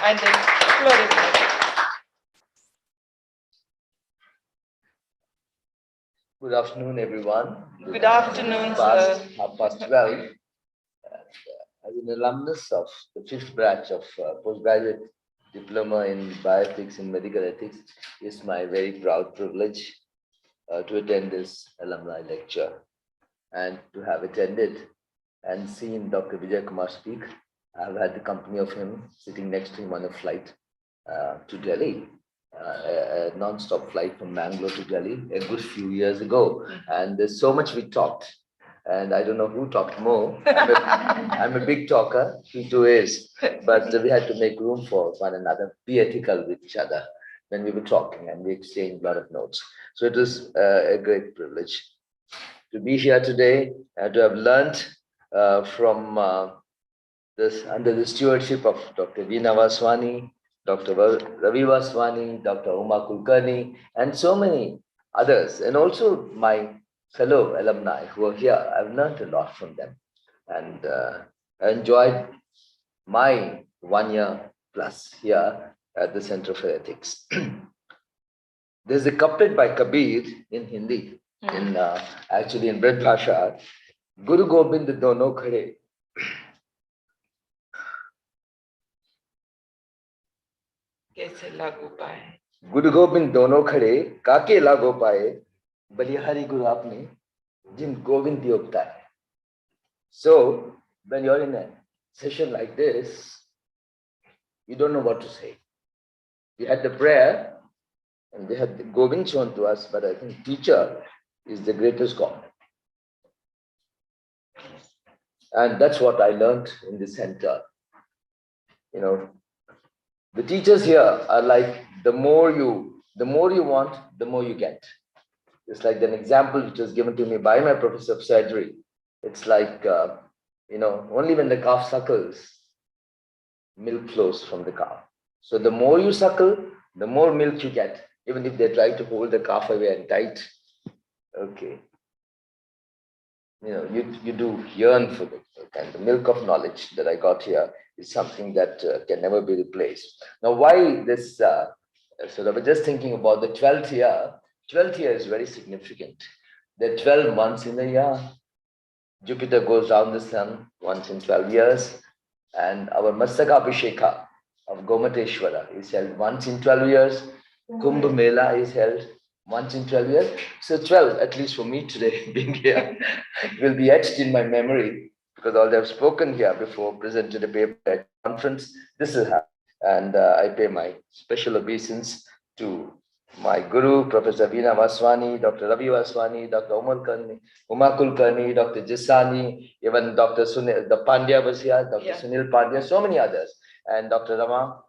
and the floor is yours. Good afternoon, everyone. Good afternoon, sir. 12:30. As an alumnus of the 5th batch of postgraduate diploma in bioethics and medical ethics, it's my very proud privilege to attend this alumni lecture and to have attended and seen Dr. Vijay Kumar speak. I've had the company of him sitting next to him on a flight to Delhi. A non-stop flight from Bangalore to Delhi a good few years ago, and there's so much we talked, and I don't know who talked more. I'm a big talker, he too is, but we had to make room for one another, be ethical with each other when we were talking, and we exchanged a lot of notes. So it was a great privilege to be here today and to have learned from this under the stewardship of Dr. Veena Vaswani, Dr. Ravi Vaswani, Dr. Uma Kulkarni, and so many others, and also my fellow alumni who are here. I've learned a lot from them, and I enjoyed my 1 year plus here at the Center for Ethics. There's a couplet by Kabir in Hindi, in actually in Braj Bhasha, Guru Gobind dono khade. गुरु गोविंद दोनों खड़े काके लागो पाए बलिहारी गुरु आपने जिन गोविंद दियोगता है. So when you're in a session like this, you don't know what to say. We had the prayer and they had the Govind shown to us, but I think teacher is the greatest God. And that's what I learned in the center. You know, the teachers here are like, the more you want, the more you get. It's like an example which was given to me by my professor of surgery. It's like, only when the calf suckles, milk flows from the calf. So the more you suckle, the more milk you get, even if they try to hold the calf away and tight. Okay. You do yearn for it. And the milk of knowledge that I got here is something that can never be replaced. Now, why this? So I was just thinking about the 12th year. 12th year is very significant. There are 12 months in a year. Jupiter goes round the sun once in 12 years. And our Masaka Abhisheka of Gomateshwara is held once in 12 years. Kumbh Mela is held once in 12 years. So 12, at least for me today, being here, will be etched in my memory, because all they've spoken here before, presented a paper at conference, this will happen. And I pay my special obeisance to my guru, Professor Veena Vaswani, Dr. Ravi Vaswani, Dr. Uma Kulkarni, Dr. Jisani, even Dr. Sunil, the Pandya was here, Dr. Sunil Pandya, so many others, and Dr. Rama.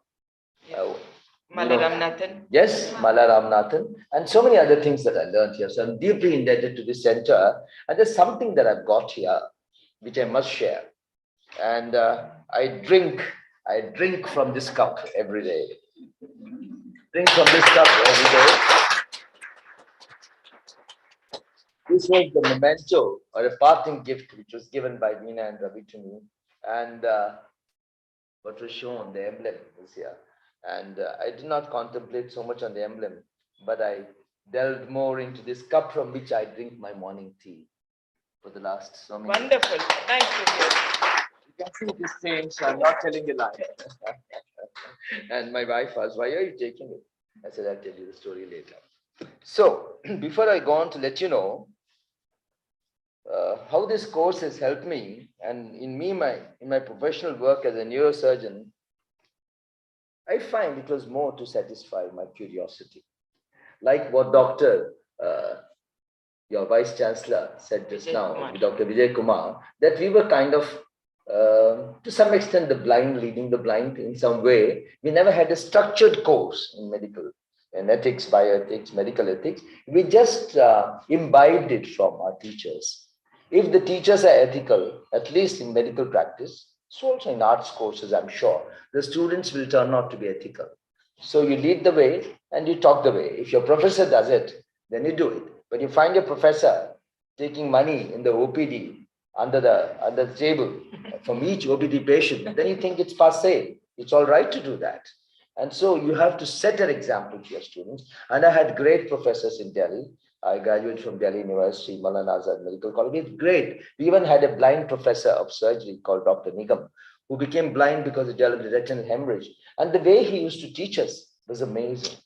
Mala Ramnathan. Yes, Mala Ramnathan, and so many other things that I learned here. So I'm deeply indebted to this center, and there's something that I've got here, which I must share. And I drink from this cup every day. Drink from this cup every day. This was the memento, or a parting gift, which was given by Veena and Ravi to me. And what was shown, the emblem is here. And I did not contemplate so much on the emblem, but I delved more into this cup from which I drink my morning tea for the last so many years. Wonderful. Nice to hear. You can see this change, so I'm not telling a lie. And my wife asked, why are you taking it? I said, I'll tell you the story later. So before I go on to let you know how this course has helped me, and in my professional work as a neurosurgeon, I find it was more to satisfy my curiosity. Like what your Vice Chancellor said just now, Dr. Vijay Kumar, that we were kind of, to some extent, the blind leading the blind in some way. We never had a structured course in medical in ethics, bioethics, medical ethics. We just imbibed it from our teachers. If the teachers are ethical, at least in medical practice, so also in arts courses, I'm sure, the students will turn out to be ethical. So you lead the way and you talk the way. If your professor does it, then you do it. When you find your professor taking money in the OPD under the table from each OPD patient, then you think it's passé. It's all right to do that. And so you have to set an example to your students. And I had great professors in Delhi. I graduated from Delhi University, Maulana Azad Medical College. It's great. We even had a blind professor of surgery called Dr. Nigam, who became blind because he developed a retinal hemorrhage. And the way he used to teach us was amazing.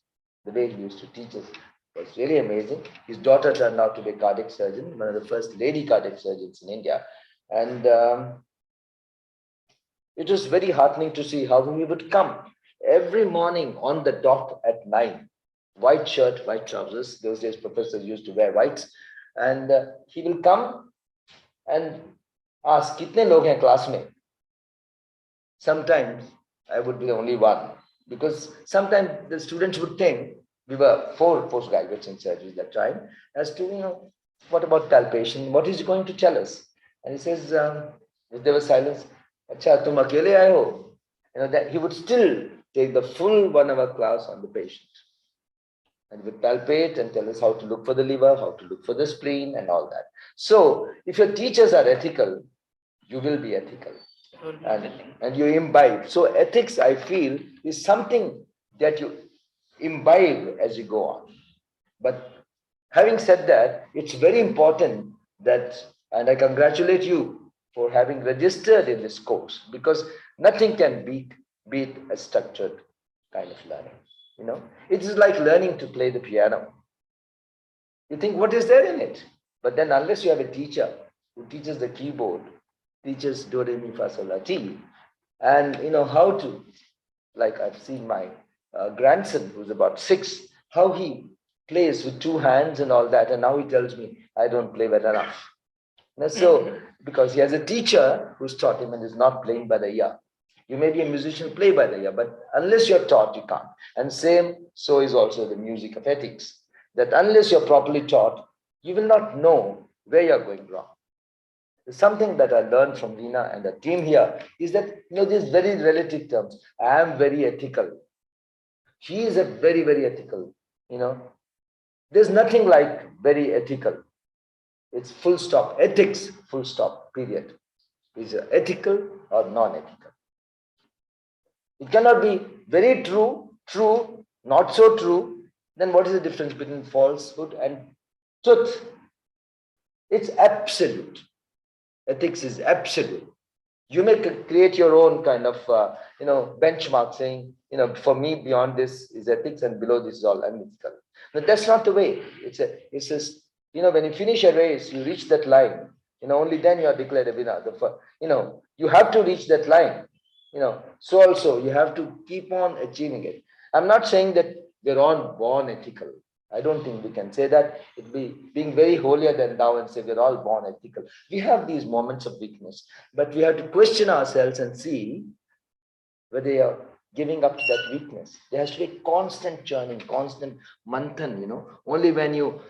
The way he used to teach us was really amazing. His daughter turned out to be a cardiac surgeon, one of the first lady cardiac surgeons in India. And it was very heartening to see how he would come every morning on the dot at 9. White shirt, white trousers. Those days professors used to wear whites. And he will come and ask, "Kitne log hain class mein?" Sometimes I would be the only one, because sometimes the students would think, we were 4 postgraduates in surgery at that time, as to, what about palpation? What is he going to tell us? And he says, if there was silence, "Acha, tum akele aaye ho?" That he would still take the full 1 hour class on the patient. And would palpate and tell us how to look for the liver, how to look for the spleen and all that. So if your teachers are ethical, you will be ethical. And you imbibe. So ethics, I feel, is something that you imbibe as you go on. But having said that, it's very important that, and I congratulate you for having registered in this course, because nothing can beat a structured kind of learning. It is like learning to play the piano. You think, what is there in it? But then unless you have a teacher who teaches the keyboard, teaches do, re, mi, fa, sol, la, ti, and how to, like I've seen my grandson who's about 6, how he plays with 2 hands and all that, and now he tells me I don't play well enough. So because he has a teacher who's taught him and is not playing by the ear. You may be a musician, play by the ear, but unless you're taught, you can't. And so is also the music of ethics, that unless you're properly taught, you will not know where you're going wrong. Something that I learned from Lina and the team here is that, these very relative terms. I am very ethical. He is a very, very ethical. There's nothing like very ethical. It's full stop. Ethics, full stop, period. Is it ethical or non-ethical? It cannot be very true, not so true. Then what is the difference between falsehood and truth? It's absolute. Ethics is absolute. You may create your own kind of, benchmark, saying, for me, beyond this is ethics and below this is all unethical. But that's not the way. It's just, when you finish a race, you reach that line. Only then you are declared a winner. You have to reach that line. So also you have to keep on achieving it. I'm not saying that we're all born ethical. I don't think we can say that. It'd be being very holier than thou and say we're all born ethical. We have these moments of weakness, but we have to question ourselves and see whether you're giving up to that weakness. There has to be constant churning, constant manthan. Only when you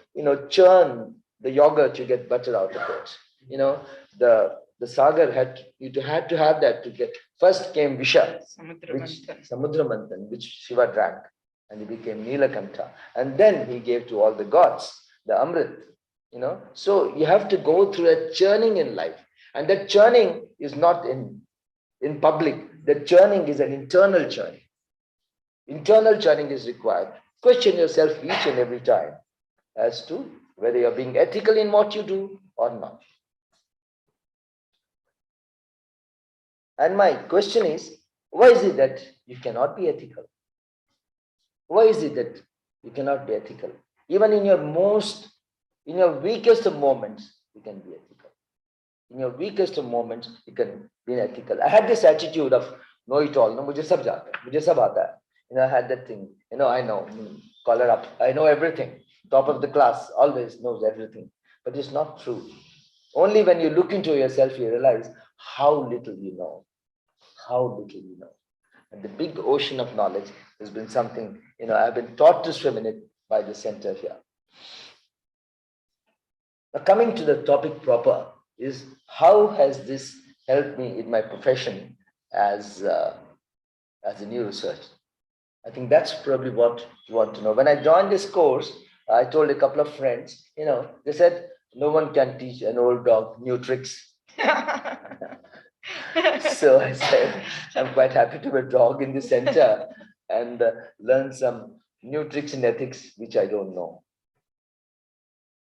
churn the yogurt, you get butter out of it. The sagar had to have that to get. First came Visha, Samudra Manthan, which Shiva drank, and he became Nilakantha. And then he gave to all the gods, the Amrit. So you have to go through a churning in life. And that churning is not in public. The churning is an internal churning. Internal churning is required. Question yourself each and every time as to whether you're being ethical in what you do or not. And my question is, why is it that you cannot be ethical? Why is it that you cannot be ethical? Even in your weakest of moments, you can be ethical. In your weakest of moments, you can be ethical. I had this attitude of know it all. Mujhe sab jata hai, mujhe sab aata hai. I had that thing. I know. Collar up. I know everything. Top of the class always knows everything. But it's not true. Only when you look into yourself, you realize how little you know. How little you know. And the big ocean of knowledge has been something, I've been taught to swim in it by the center here. Now, coming to the topic proper is how has this helped me in my profession as a neurosurgeon? I think that's probably what you want to know. When I joined this course, I told a couple of friends, they said, no one can teach an old dog new tricks. So I said, I'm quite happy to be a dog in the center and learn some new tricks in ethics, which I don't know.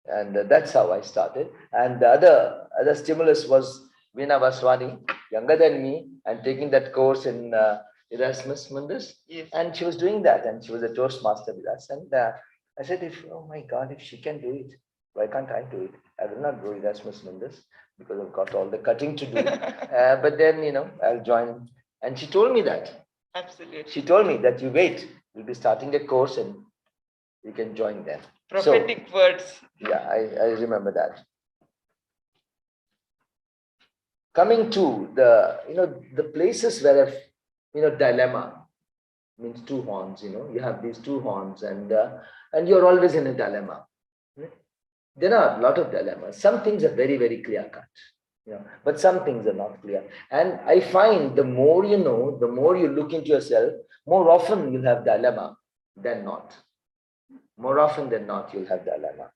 And that's how I started. And the other stimulus was Veena Vaswani, younger than me, and taking that course in Erasmus Mundus. Yes. And she was doing that, and she was a Toastmaster with us. And I said, oh my God, if she can do it, why can't I do it? I will not do Erasmus Mundus because I've got all the cutting to do. But then, I'll join. And she told me that. Absolutely. She told me that you wait, we'll be starting a course and you can join them. Prophetic words. Yeah, I remember that. Coming to the places where dilemma means two horns, you have these two horns and you're always in a dilemma. There are a lot of dilemmas. Some things are very, very clear cut, but some things are not clear. And I find the more you know, the more you look into yourself, more often you'll have dilemma than not. More often than not, you'll have dilemma.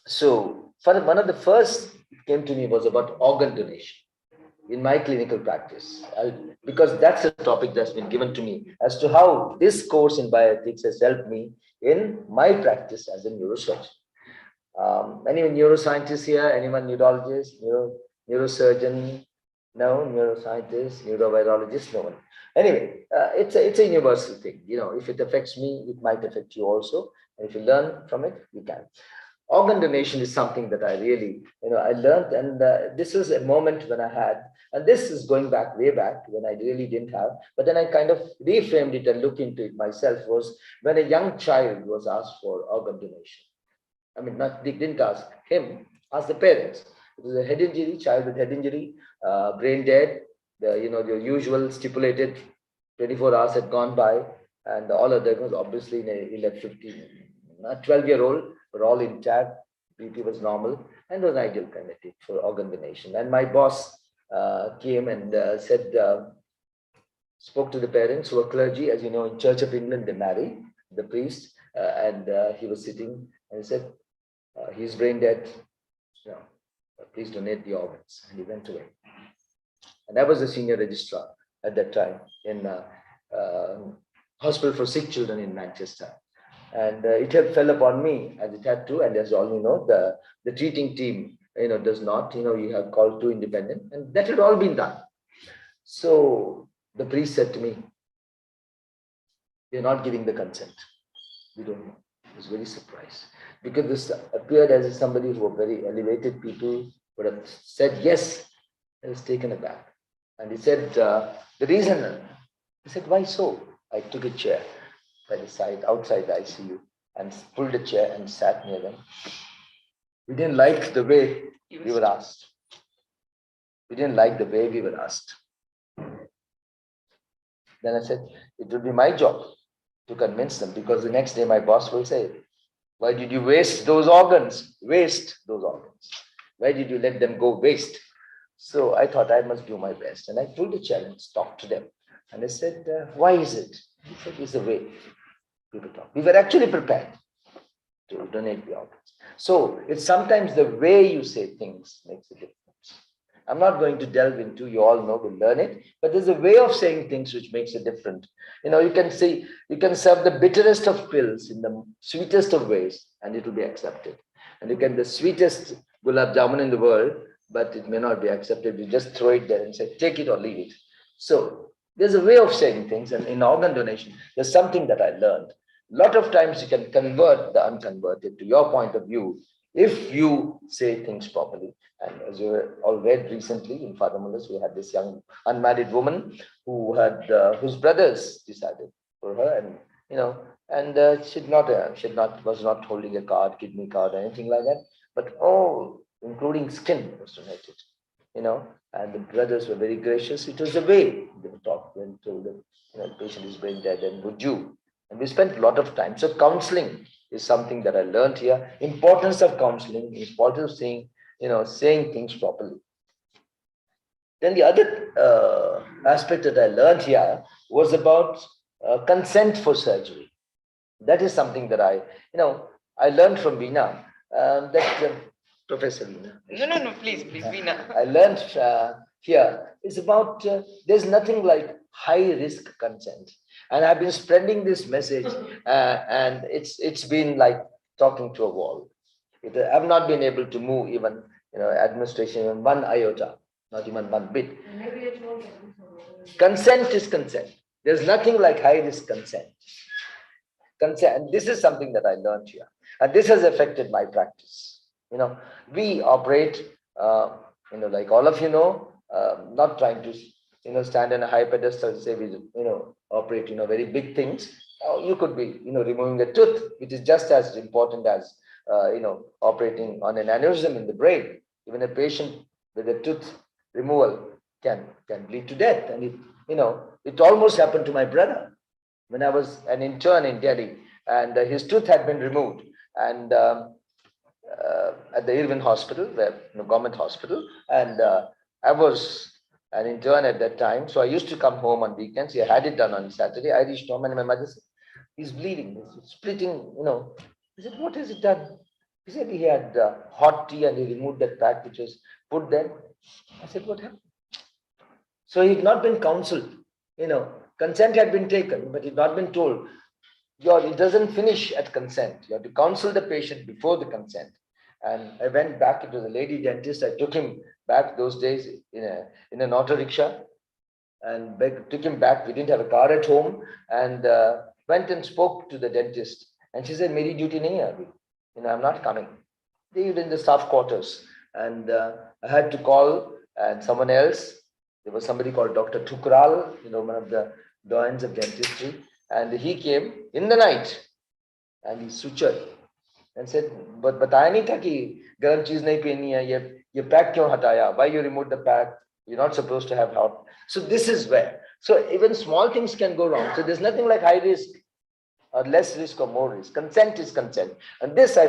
So one of the first came to me was about organ donation in my clinical practice, because that's a topic that's been given to me as to how this course in bioethics has helped me in my practice as a neurosurgeon. Any neuroscientists here? Anyone neurologist, neurosurgeon? No, neuroscientist, neurovirologist? No one. Anyway, it's a universal thing. If it affects me, it might affect you also. And if you learn from it, you can. Organ donation is something that I really, I learned, and this was a moment when I had, and this is going back, way back, when I really didn't have, but then I kind of reframed it and looked into it myself, was when a young child was asked for organ donation. I mean, they didn't ask him, asked the parents. It was a head injury, child with head injury, brain dead, the usual stipulated 24 hours had gone by, and all of them was obviously in a 12-year-old, were all intact, BP was normal, and was an ideal candidate for organ donation. And my boss came and spoke to the parents who were clergy. As you know, in Church of England, they marry the priest, and he was sitting and he said, he's brain dead, please donate the organs. And he went away. And I was the senior registrar at that time in Hospital for Sick Children in Manchester. And it fell upon me, as it had to, and as all you know, the treating team, does not, you have called two independent, and that had all been done. So the priest said to me, you're not giving the consent. We don't know. I was very surprised, because this appeared as if somebody who were very elevated people would have said yes. I was taken aback. And he said, the reason, he said, why so? I took a chair by the side, outside the ICU, and pulled a chair and sat near them. We didn't like the way we were asked. We didn't like the way we were asked. Then I said, it will be my job to convince them, because the next day my boss will say, why did you waste those organs? Waste those organs. Why did you let them go waste? So I thought I must do my best. And I pulled a chair and talked to them. And I said, why is it? He said, it's the way people talk. We were actually prepared to donate the organs. So it's sometimes the way you say things makes a difference. I'm not going to delve into, you all know, we'll learn it, but there's a way of saying things which makes a difference. You can say, you can serve the bitterest of pills in the sweetest of ways, and it will be accepted. And you can, the sweetest gulab jamun in the world, but it may not be accepted. You just throw it there and say, take it or leave it. So there's a way of saying things, and in organ donation, there's something that I learned. A lot of times you can convert the unconverted to your point of view if you say things properly. And as you all read recently in Father Muller's, we had this young unmarried woman who had whose brothers decided for her, and she was not holding a card, kidney card, or anything like that, but all, including skin, was donated. And the brothers were very gracious. It was the way they were talked and told them. the patient is brain dead, and would you? And we spent a lot of time. So counseling is something that I learned here. Importance of counseling, importance of saying things properly. Then the other aspect that I learned here was about consent for surgery. That is something that I learned from Veena, Professor Veena. No, please, Veena. I learned here is about there's nothing like high risk consent, and I've been spreading this message, and it's been like talking to a wall. I've not been able to move even administration in one iota, not even one bit. Consent is consent. There's nothing like high risk consent. Consent, and this is something that I learned here, and this has affected my practice. We operate, like all of not trying to, stand on a high pedestal and say we, operate, very big things. You could be, removing a tooth, which is just as important as, operating on an aneurysm in the brain. Even a patient with a tooth removal can bleed to death, and it almost happened to my brother when I was an intern in Delhi, and his tooth had been removed, and at the Irvin Hospital, the government hospital, and I was an intern at that time, so I used to come home on weekends. He had it done on Saturday. I reached home and my mother said, "He's bleeding, he's splitting." I said, "What has it done?" He said he had hot tea and he removed that pack which was put there. I said, "What happened?" So he'd not been counseled. Consent had been taken, but he'd not been told. It doesn't finish at consent. You have to counsel the patient before the consent. And I went back. It was a lady dentist. I took him back those days in an auto rickshaw, and took him back. We didn't have a car at home, and went and spoke to the dentist. And she said, "Meri duty nahi hai abhi. I'm not coming." They were in the staff quarters, and I had to call and someone else. There was somebody called Dr. Thukral, one of the doyens of dentistry, and he came in the night and he sutured and said, "But bataya nahi tha ki garam cheez nahi pehni hai, ye pack kyun hataya? Why you removed the pack? You're not supposed to have hot." So this is where. So even small things can go wrong. So there's nothing like high risk or less risk or more risk. Consent is consent. And this I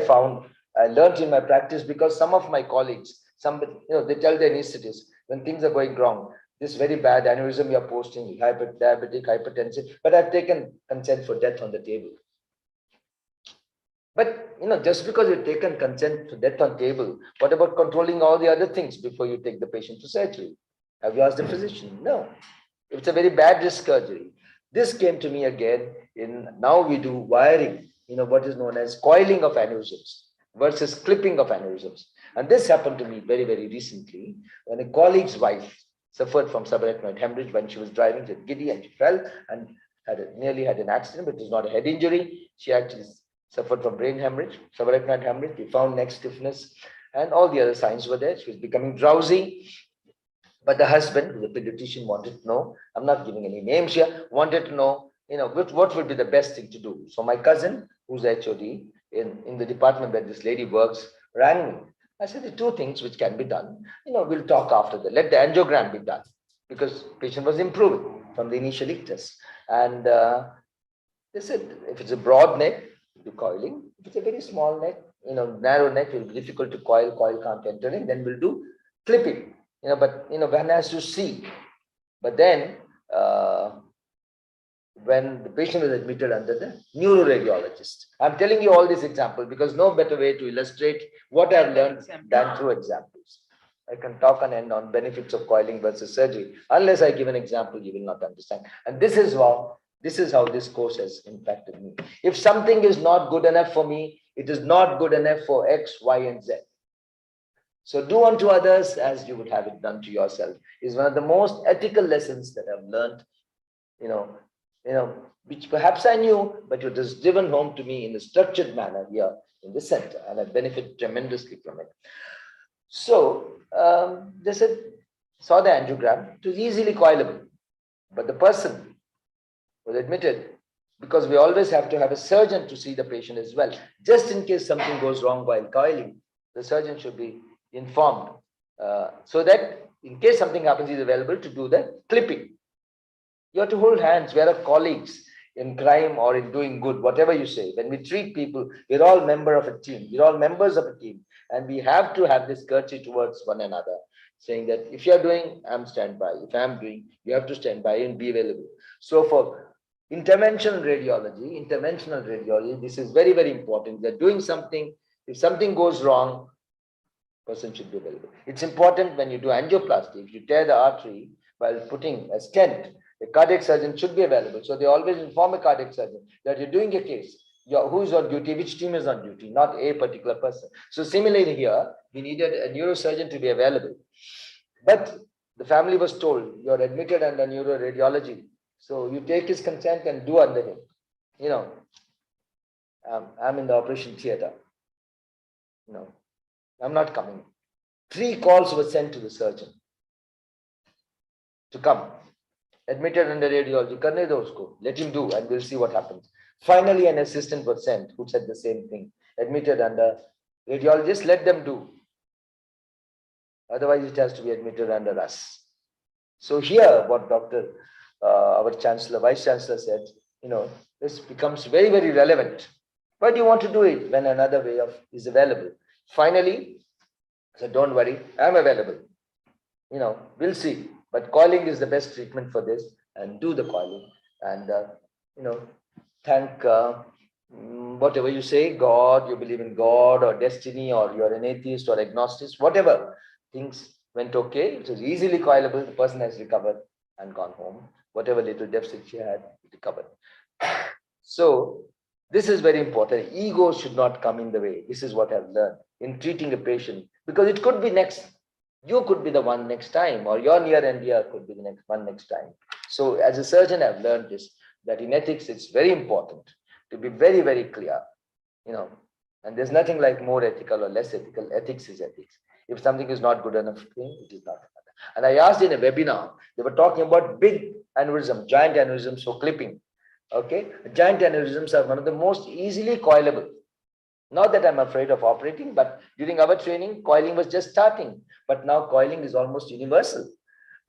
learned in my practice, because some of my colleagues, they tell their anesthetists when things are going wrong, this very bad aneurysm you're posting, diabetic, hypertensive, but I've taken consent for death on the table. But, just because you've taken consent for death on table, what about controlling all the other things before you take the patient to surgery? Have you asked the physician? No. It's a very bad risk surgery. This came to me again now we do wiring, what is known as coiling of aneurysms versus clipping of aneurysms. And this happened to me very, very recently when a colleague's wife suffered from subarachnoid hemorrhage when she was driving. She was giddy and she fell and nearly had an accident, but it was not a head injury. She actually suffered from brain hemorrhage, subarachnoid hemorrhage. We found neck stiffness and all the other signs were there. She was becoming drowsy. But the husband, the pediatrician, wanted to know, I'm not giving any names here, wanted to know, what would be the best thing to do. So my cousin, who's HOD in the department where this lady works, rang me. I said, "The two things which can be done, we'll talk after that. Let the angiogram be done," because patient was improving from the initial ictus. And they said, if it's a broad neck, do coiling. If it's a very small neck, narrow neck, it will be difficult to coil can't enter in, then we'll do clipping. But one has to see. But then when the patient was admitted under the neuroradiologist, I'm telling you all these examples because no better way to illustrate what I've learned than through examples. I can talk and end on benefits of coiling versus surgery. Unless I give an example, you will not understand. And this is how this course has impacted me. If something is not good enough for me, it is not good enough for X, Y, and Z. So do unto others as you would have it done to yourself is one of the most ethical lessons that I've learned, which perhaps I knew, but it was driven home to me in a structured manner here in the center, and I benefit tremendously from it. So they said, saw the angiogram, it was easily coilable, but the person was admitted because we always have to have a surgeon to see the patient as well. Just in case something goes wrong while coiling, the surgeon should be informed so that in case something happens, he's available to do the clipping. You have to hold hands. We are colleagues in crime or in doing good, whatever you say. When we treat people, we're all members of a team. We're all members of a team. And we have to have this courtesy towards one another, saying that if you're doing, I'm stand by. If I'm doing, you have to stand by and be available. So for interventional radiology, this is very, very important. They're doing something. If something goes wrong, person should be available. It's important when you do angioplasty. If you tear the artery while putting a stent, the cardiac surgeon should be available. So they always inform a cardiac surgeon that you're doing a case. Who is on duty, which team is on duty, not a particular person. So similarly here, we needed a neurosurgeon to be available. But the family was told, you're admitted under neuroradiology. So you take his consent and do under him. You know, I'm in the operation theater. No, I'm not coming. 3 calls were sent to the surgeon to come. Admitted under radiology, karne do usko. Let him do and we'll see what happens. Finally, an assistant was sent who said the same thing. Admitted under radiologist, let them do. Otherwise, it has to be admitted under us. So here, what our Chancellor, Vice Chancellor said, you know, this becomes very, very relevant. Why do you want to do it when another way of is available? Finally, I said, don't worry, I'm available. You know, we'll see. But coiling is the best treatment for this, and do the coiling. And, you know, thank whatever you say, God, you believe in God or destiny, or you're an atheist or agnostic, whatever. Things went okay. It was easily coilable. The person has recovered and gone home. Whatever little deficit she had, recovered. So this is very important. Ego should not come in the way. This is what I've learned in treating a patient, because it could be next. You could be the one next time, or your near and dear could be the next one next time. So as a surgeon, I've learned this, that in ethics, it's very important to be very, very clear, you know, and there's nothing like more ethical or less ethical. Ethics is ethics. If something is not good enough thing, it is not. And I asked in a webinar, they were talking about big aneurysm, giant aneurysms for clipping. Okay, giant aneurysms are one of the most easily coilable. Not that I'm afraid of operating, but during our training, coiling was just starting. But now coiling is almost universal.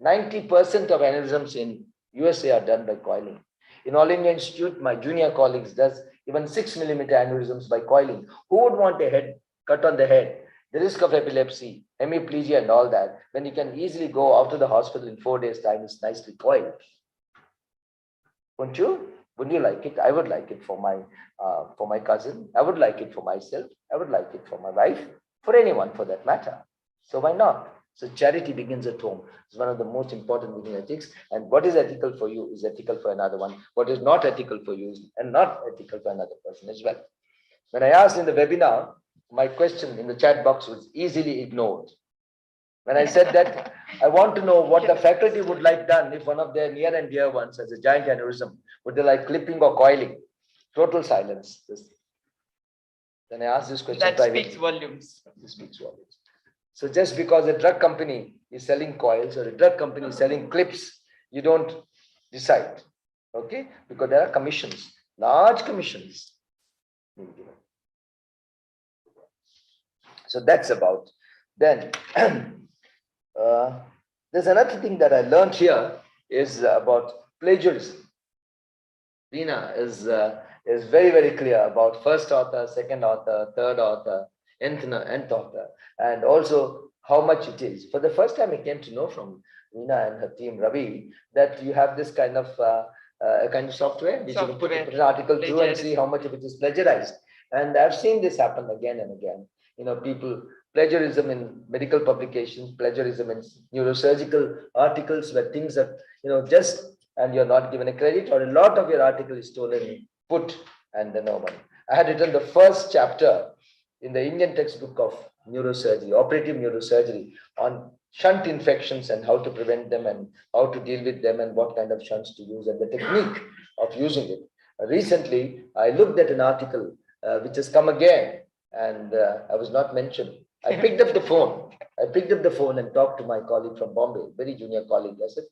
90% of aneurysms in USA are done by coiling. In All India Institute, my junior colleagues does even 6mm aneurysms by coiling. Who would want a head cut on the head? The risk of epilepsy, hemiplegia and all that, when you can easily go out of the hospital in 4 days' time, is nicely coiled. Wouldn't you? Would you like it? I would like it for my cousin. I would like it for myself. I would like it for my wife, for anyone for that matter. So why not? So charity begins at home. It's one of the most important within ethics. And what is ethical for you is ethical for another one. What is not ethical for you is and not ethical for another person as well. When I asked in the webinar, my question in the chat box was easily ignored. When I said that, I want to know what the faculty would like done if one of their near and dear ones has a giant aneurysm. Would they like clipping or coiling? Total silence. Then I asked this question. That speaks volumes. This speaks volumes. So just because a drug company is selling coils or a drug company is selling clips, you don't decide. Okay? Because there are commissions, large commissions. So that's about. Then there's another thing that I learned here is about plagiarism. Reena is very, very clear about first author, second author, third author, nth author, and also how much it is. For the first time, I came to know from Reena and her team, Ravi, that you have this kind of software which you can put an article through and see how much of it is plagiarized. And I've seen this happen again and again. You know, people plagiarism in medical publications, plagiarism in neurosurgical articles where things are, you know, just and you're not given a credit, or a lot of your article is stolen, put, and then no one. I had written the first chapter in the Indian textbook of neurosurgery, operative neurosurgery, on shunt infections and how to prevent them and how to deal with them and what kind of shunts to use and the technique of using it. Recently, I looked at an article which has come again, and I was not mentioned. I picked up the phone. And talked to my colleague from Bombay, very junior colleague. I said,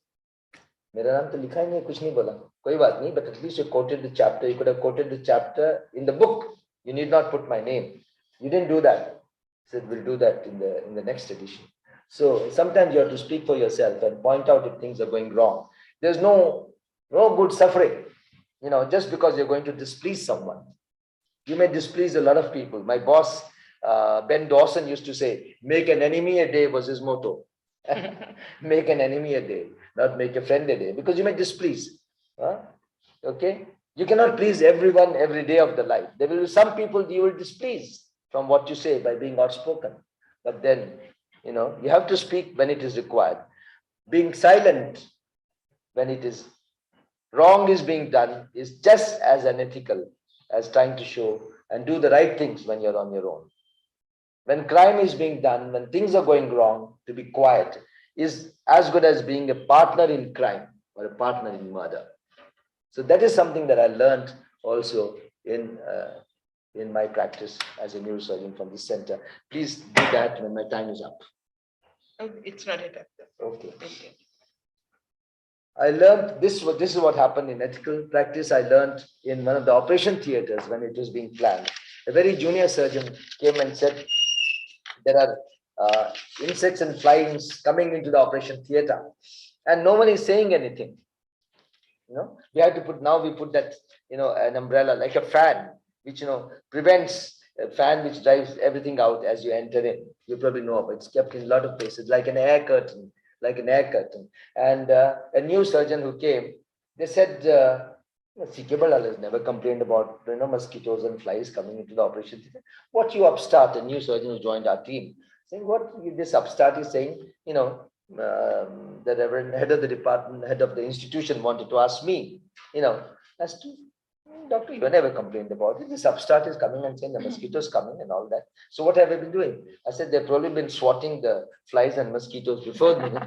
"Mera naam to likha hi nahi, kuch nahi bola. Koi baat nahi, but at least you quoted the chapter. You could have quoted the chapter in the book. You need not put my name. You didn't do that." I said, "We'll do that in the next edition." So sometimes you have to speak for yourself and point out if things are going wrong. There's no No good suffering, just because you're going to displease someone. You may displease a lot of people. My boss, Ben Dawson, used to say, make an enemy a day was his motto. Make an enemy a day, not make a friend a day, because you may displease. Okay? You cannot please everyone every day of the life. There will be some people you will displease from what you say by being outspoken. But then, you have to speak when it is required. Being silent when it is wrong is being done is just as unethical as trying to show and do the right things when you're on your own. When crime is being done, when things are going wrong, to be quiet is as good as being a partner in crime or a partner in murder. So that is something that I learned also in my practice as a neurosurgeon from this center. Please do that when my time is up. Oh, it's not yet. Okay. I learned this is what happened in ethical practice. I learned in one of the operation theaters when it was being planned. A very junior surgeon came and said, there are insects and flies coming into the operation theater, and no one is saying anything. We have to put that, an umbrella like a fan, which, prevents a fan which drives everything out as you enter in. You probably know of it. It's kept in a lot of places, like an air curtain. And a new surgeon who came, they said, CK Ballal has never complained about mosquitoes and flies coming into the operation theater. What you upstart, a new surgeon who joined our team, saying what this upstart is saying, the Reverend head of the department, head of the institution wanted to ask me, as to, doctor, you never complained about it. This upstart is coming and saying the mosquitoes coming and all that. So what have I been doing? I said, they've probably been swatting the flies and mosquitoes before me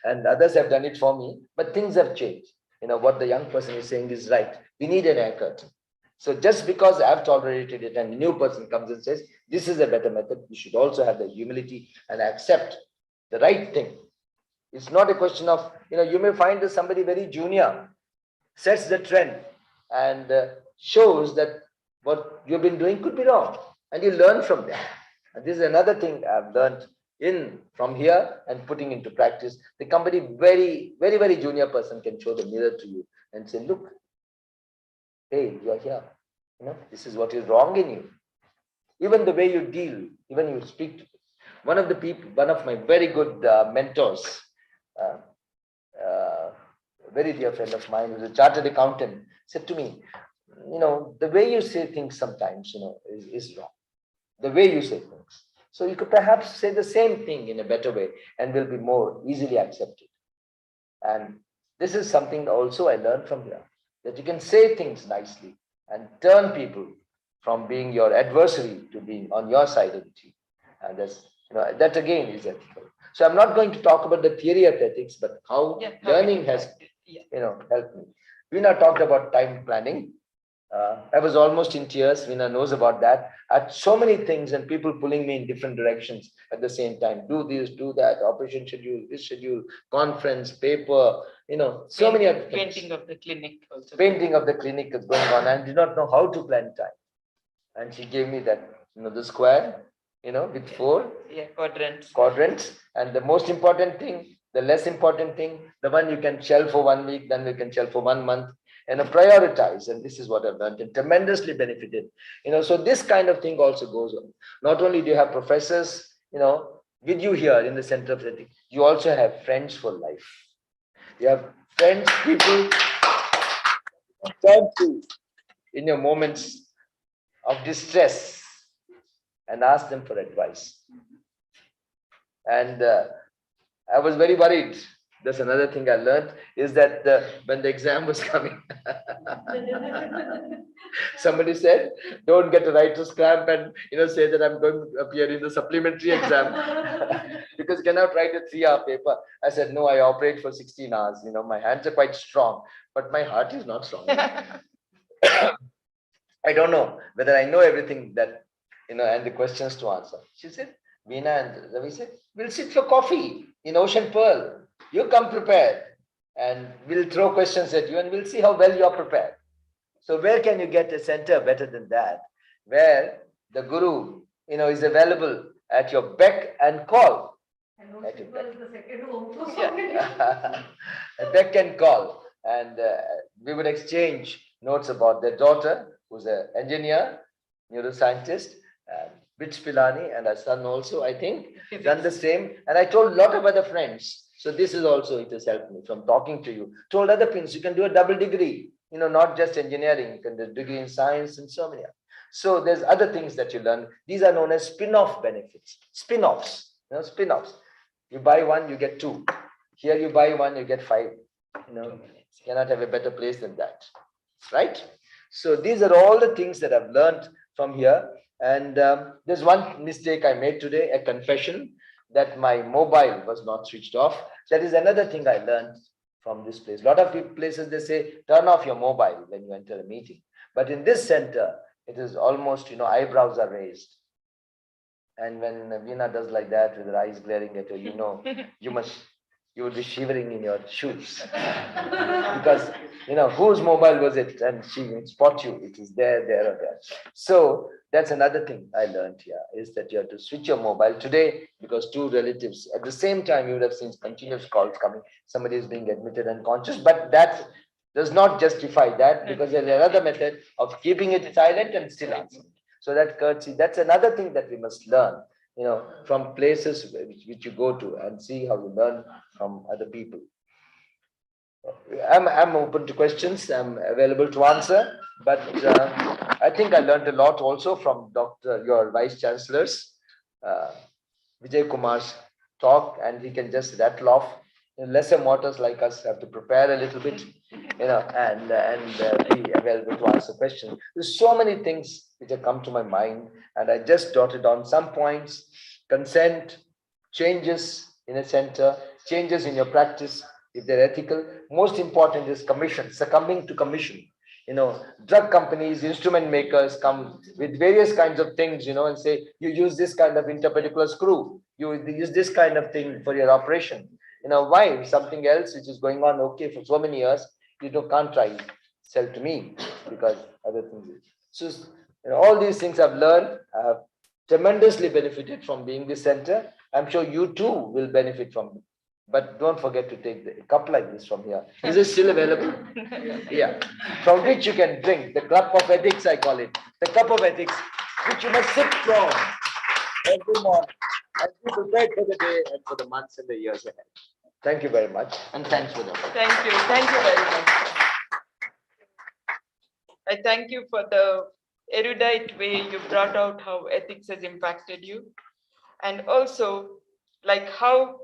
and others have done it for me, but things have changed. What the young person is saying is right. We need an air curtain. So just because I've tolerated it and a new person comes and says, this is a better method, you should also have the humility and accept the right thing. It's not a question of, you may find that somebody very junior sets the trend and shows that what you've been doing could be wrong, and you learn from them. And this is another thing I've learned from here and putting into practice. The company, very, very, very junior person can show the mirror to you and say, look, hey, you are here. This is what is wrong in you. Even the way you deal, even you speak to one of my very good mentors, very dear friend of mine, who's a chartered accountant, said to me, the way you say things sometimes, is wrong. The way you say things. So you could perhaps say the same thing in a better way and will be more easily accepted. And this is something also I learned from here, that you can say things nicely and turn people from being your adversary to being on your side of the team. And that's, that again is ethical. So I'm not going to talk about the theory of ethics, but how learning has, helped me. Veena talked about time planning. I was almost in tears. Veena knows about that. I had so many things and people pulling me in different directions at the same time. Do this, do that, operation schedule, this schedule, conference, paper, so many other things. Painting of the clinic also. Painting of the clinic is going on. I did not know how to plan time. And she gave me that, the square, with 4 quadrants. And the most important thing, the less important thing, the one you can shelve for 1 week, then we can shelve for 1 month, and prioritize. And this is what I've learned and tremendously benefited. So this kind of thing also goes on. Not only do you have professors, with you here in the Center of Ethics, you also have friends for life. You have friends, people you turn to in your moments of distress and ask them for advice. And I was very worried. That's another thing I learned, is that when the exam was coming, somebody said, don't get a writer's cramp and say that I'm going to appear in the supplementary exam because you cannot write a 3-hour paper. I said, no, I operate for 16 hours. My hands are quite strong, but my heart is not strong. I don't know whether I know everything that, and the questions to answer. She said, Veena and Ravi said, we'll sit for coffee in Ocean Pearl. You come prepared and we'll throw questions at you and we'll see how well you're prepared. So where can you get a center better than that? Where the guru, is available at your beck and call. At your beck. A beck and call. and we would exchange notes about their daughter, who's an engineer, neuroscientist, Bits Pilani, and her son also, I think, done the same. And I told a lot of other friends. So this is also, it has helped me from talking to you. Told other friends, you can do a double degree, not just engineering, you can do a degree in science and so many. So there's other things that you learn. These are known as spin-off benefits, spin-offs, spin-offs. You buy one, you get two. Here you buy one, you get five. You cannot have a better place than that, right? So these are all the things that I've learned from here. And there's one mistake I made today, a confession, that my mobile was not switched off. That is another thing I learned from this place. A lot of places, they say, turn off your mobile when you enter a meeting. But in this center, it is almost, eyebrows are raised. And when Veena does like that with her eyes glaring at her, you would be shivering in your shoes. Because, whose mobile was it? And she would spot you. It is there, there, or there. So that's another thing I learned here, is that you have to switch your mobile today, because two relatives, at the same time, you would have seen continuous calls coming. Somebody is being admitted unconscious, but that does not justify that, because there's another method of keeping it silent and still answering. So that courtesy, that's another thing that we must learn, from places which you go to, and see how you learn from other people. I'm open to questions. I'm available to answer, but I think I learned a lot also from your Vice Chancellor's, Vijay Kumar's talk, and he can just rattle off. Lesser mortals like us have to prepare a little bit, and be available to answer questions. There's so many things which have come to my mind, and I just jotted down some points: consent, changes in a center, changes in your practice, if they're ethical. Most important is commission, succumbing to commission. Drug companies, instrument makers come with various kinds of things, and say, you use this kind of interpedicular screw, you use this kind of thing for your operation. Why? Something else which is going on okay for so many years, can't try sell to me, because other things. So all these things I've learned. I have tremendously benefited from being this center. I'm sure you too will benefit from it. But don't forget to take a cup like this from here. Is it still available? Yeah. From which you can drink. The cup of ethics, I call it. The cup of ethics, which you must sip from every morning and be prepared for the day and for the months and the years ahead. Thank you very much. And thanks for that. Thank you. Thank you very much. I thank you for the erudite way you brought out how ethics has impacted you, and also like how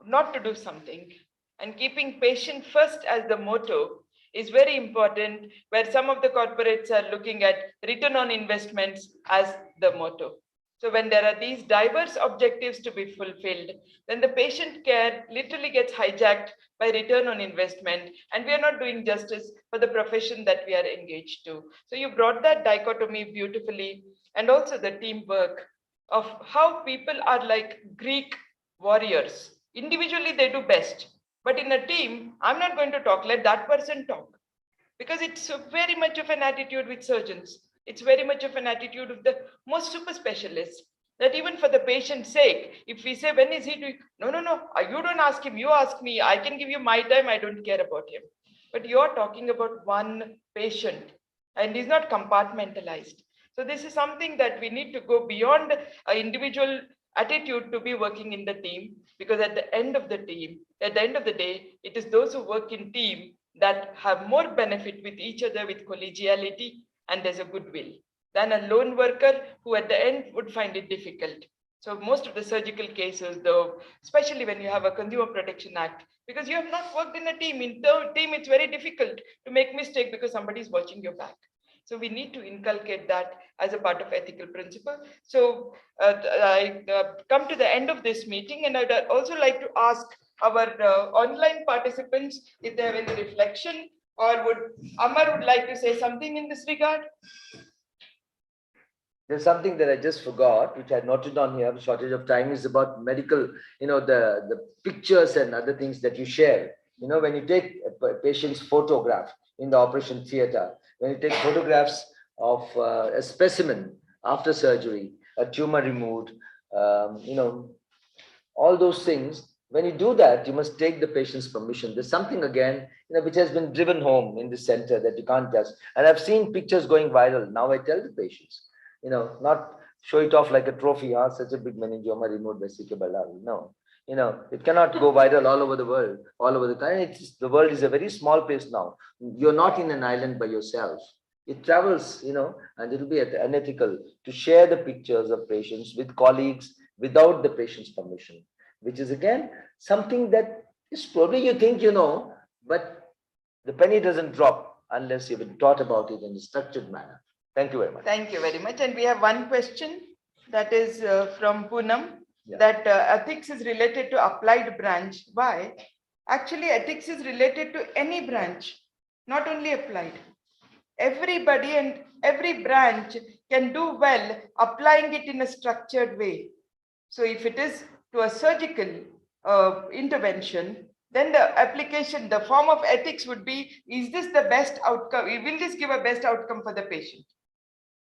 not to do something, and keeping patient first as the motto is very important, where some of the corporates are looking at return on investments as the motto. So when there are these diverse objectives to be fulfilled, then the patient care literally gets hijacked by return on investment, and we are not doing justice for the profession that we are engaged to. So you brought that dichotomy beautifully, and also the teamwork of how people are like Greek warriors. Individually, they do best, but in a team, I'm not going to talk, let that person talk, because it's very much of an attitude with surgeons. It's very much of an attitude of the most super specialists, that even for the patient's sake, if we say, when is he doing? No, you don't ask him, you ask me. I can give you my time, I don't care about him. But you're talking about one patient, and he's not compartmentalized. So this is something that we need to go beyond an individual attitude to be working in the team, because at the end of the day, it is those who work in team that have more benefit with each other, with collegiality, and there's a goodwill, than a lone worker who at the end would find it difficult. So most of the surgical cases, though, especially when you have a Consumer Protection Act, because you have not worked in a team, it's very difficult to make mistake because somebody is watching your back. So we need to inculcate that as a part of ethical principle. So I come to the end of this meeting, and I'd also like to ask our online participants if they have any reflection, or would Amar would like to say something in this regard? There's something that I just forgot, which I noted on here, shortage of time, is about medical, the pictures and other things that you share. When you take a patient's photograph in the operation theater, when you take photographs of a specimen after surgery, a tumor removed, all those things, When you do that, you must take the patient's permission. There's something again, which has been driven home in the center that you can't just. And I've seen pictures going viral. Now I tell the patients, not show it off like a trophy. Such a big meningioma removed by CK Ballari. No, it cannot go viral all over the world, all over the time. The world is a very small place now. You're not in an island by yourself. It travels, and it'll be unethical to share the pictures of patients with colleagues without the patient's permission, which is again something that is probably you think but the penny doesn't drop unless you've been taught about it in a structured manner. Thank you very much. Thank you very much. And we have one question that is from Poonam, Yeah. that ethics is related to applied branch. Why? Actually, ethics is related to any branch, not only applied. Everybody and every branch can do well applying it in a structured way. So if it is to a surgical intervention, then the application, the form of ethics would be, is this the best outcome? Will this give a best outcome for the patient?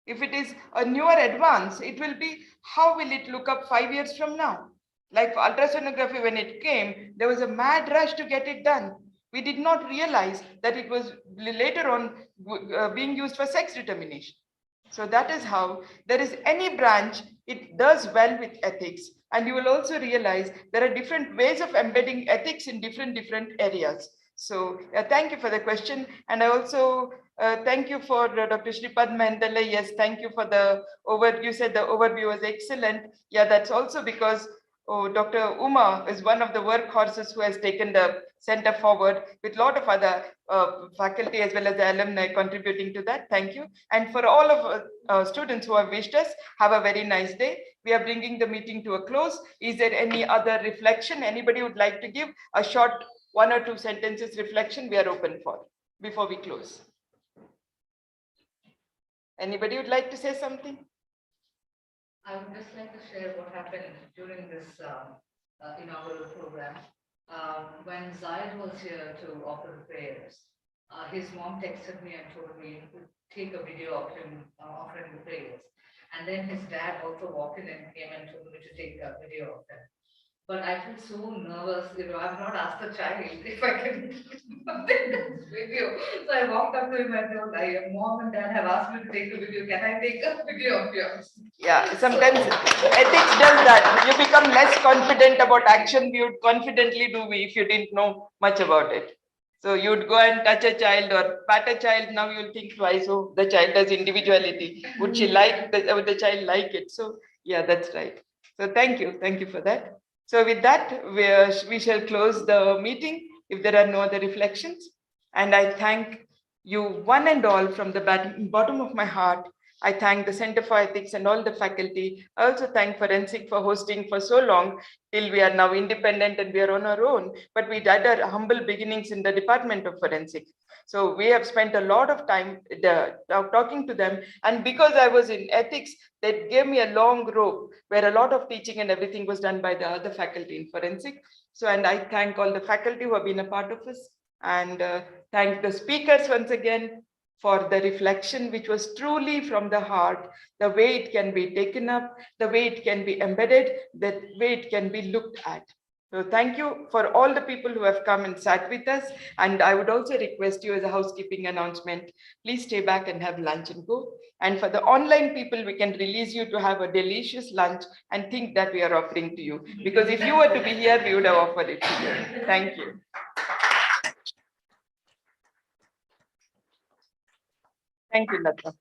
If it is a newer advance, it will be, how will it look up 5 years from now? Like for ultrasonography, when it came, there was a mad rush to get it done. We did not realize that it was later on being used for sex determination. So that is how there is any branch, it does well with ethics. And you will also realize there are different ways of embedding ethics in different areas. So thank you for the question. And I also thank you for Dr. Shripad Mahendale. Yes, thank you for the overview. You said the overview was excellent. Yeah, that's also because Dr. Uma is one of the workhorses who has taken the center forward with a lot of other faculty as well as the alumni contributing to that. Thank you. And for all of students who have wished us, have a very nice day. We are bringing the meeting to a close. Is there any other reflection? Anybody would like to give a short 1 or 2 sentences reflection? We are open for before we close. Anybody would like to say something? I would just like to share what happened during this inaugural program. When Zaid was here to offer the prayers, his mom texted me and told me to take a video of him offering the prayers. And then his dad also walked in and came and told me to take a video of him. But I feel so nervous, I've not asked the child if I can take this video. So I walked up to him and told, Mom and Dad have asked me to take a video. Can I take a video of yours? Yeah, sometimes ethics does that. You become less confident about action you would confidently do if you didn't know much about it. So you'd go and touch a child or pat a child. Now you'll think twice. Oh, the child has individuality. Would she like would the child like it? So yeah, that's right. So thank you for that. So with that, we shall close the meeting if there are no other reflections. And I thank you one and all from the bottom of my heart. I thank the Center for Ethics and all the faculty. I also thank Forensic for hosting for so long till we are now independent and we are on our own. But we had our humble beginnings in the Department of Forensic. So we have spent a lot of time talking to them. And because I was in ethics, they gave me a long rope where a lot of teaching and everything was done by the other faculty in Forensic. So, and I thank all the faculty who have been a part of us, and thank the speakers once again for the reflection, which was truly from the heart, the way it can be taken up, the way it can be embedded, the way it can be looked at. So thank you for all the people who have come and sat with us. And I would also request you as a housekeeping announcement, please stay back and have lunch and go. And for the online people, we can release you to have a delicious lunch and think that we are offering to you. Because if you were to be here, we would have offered it to you. Thank you. Thank you, Lata.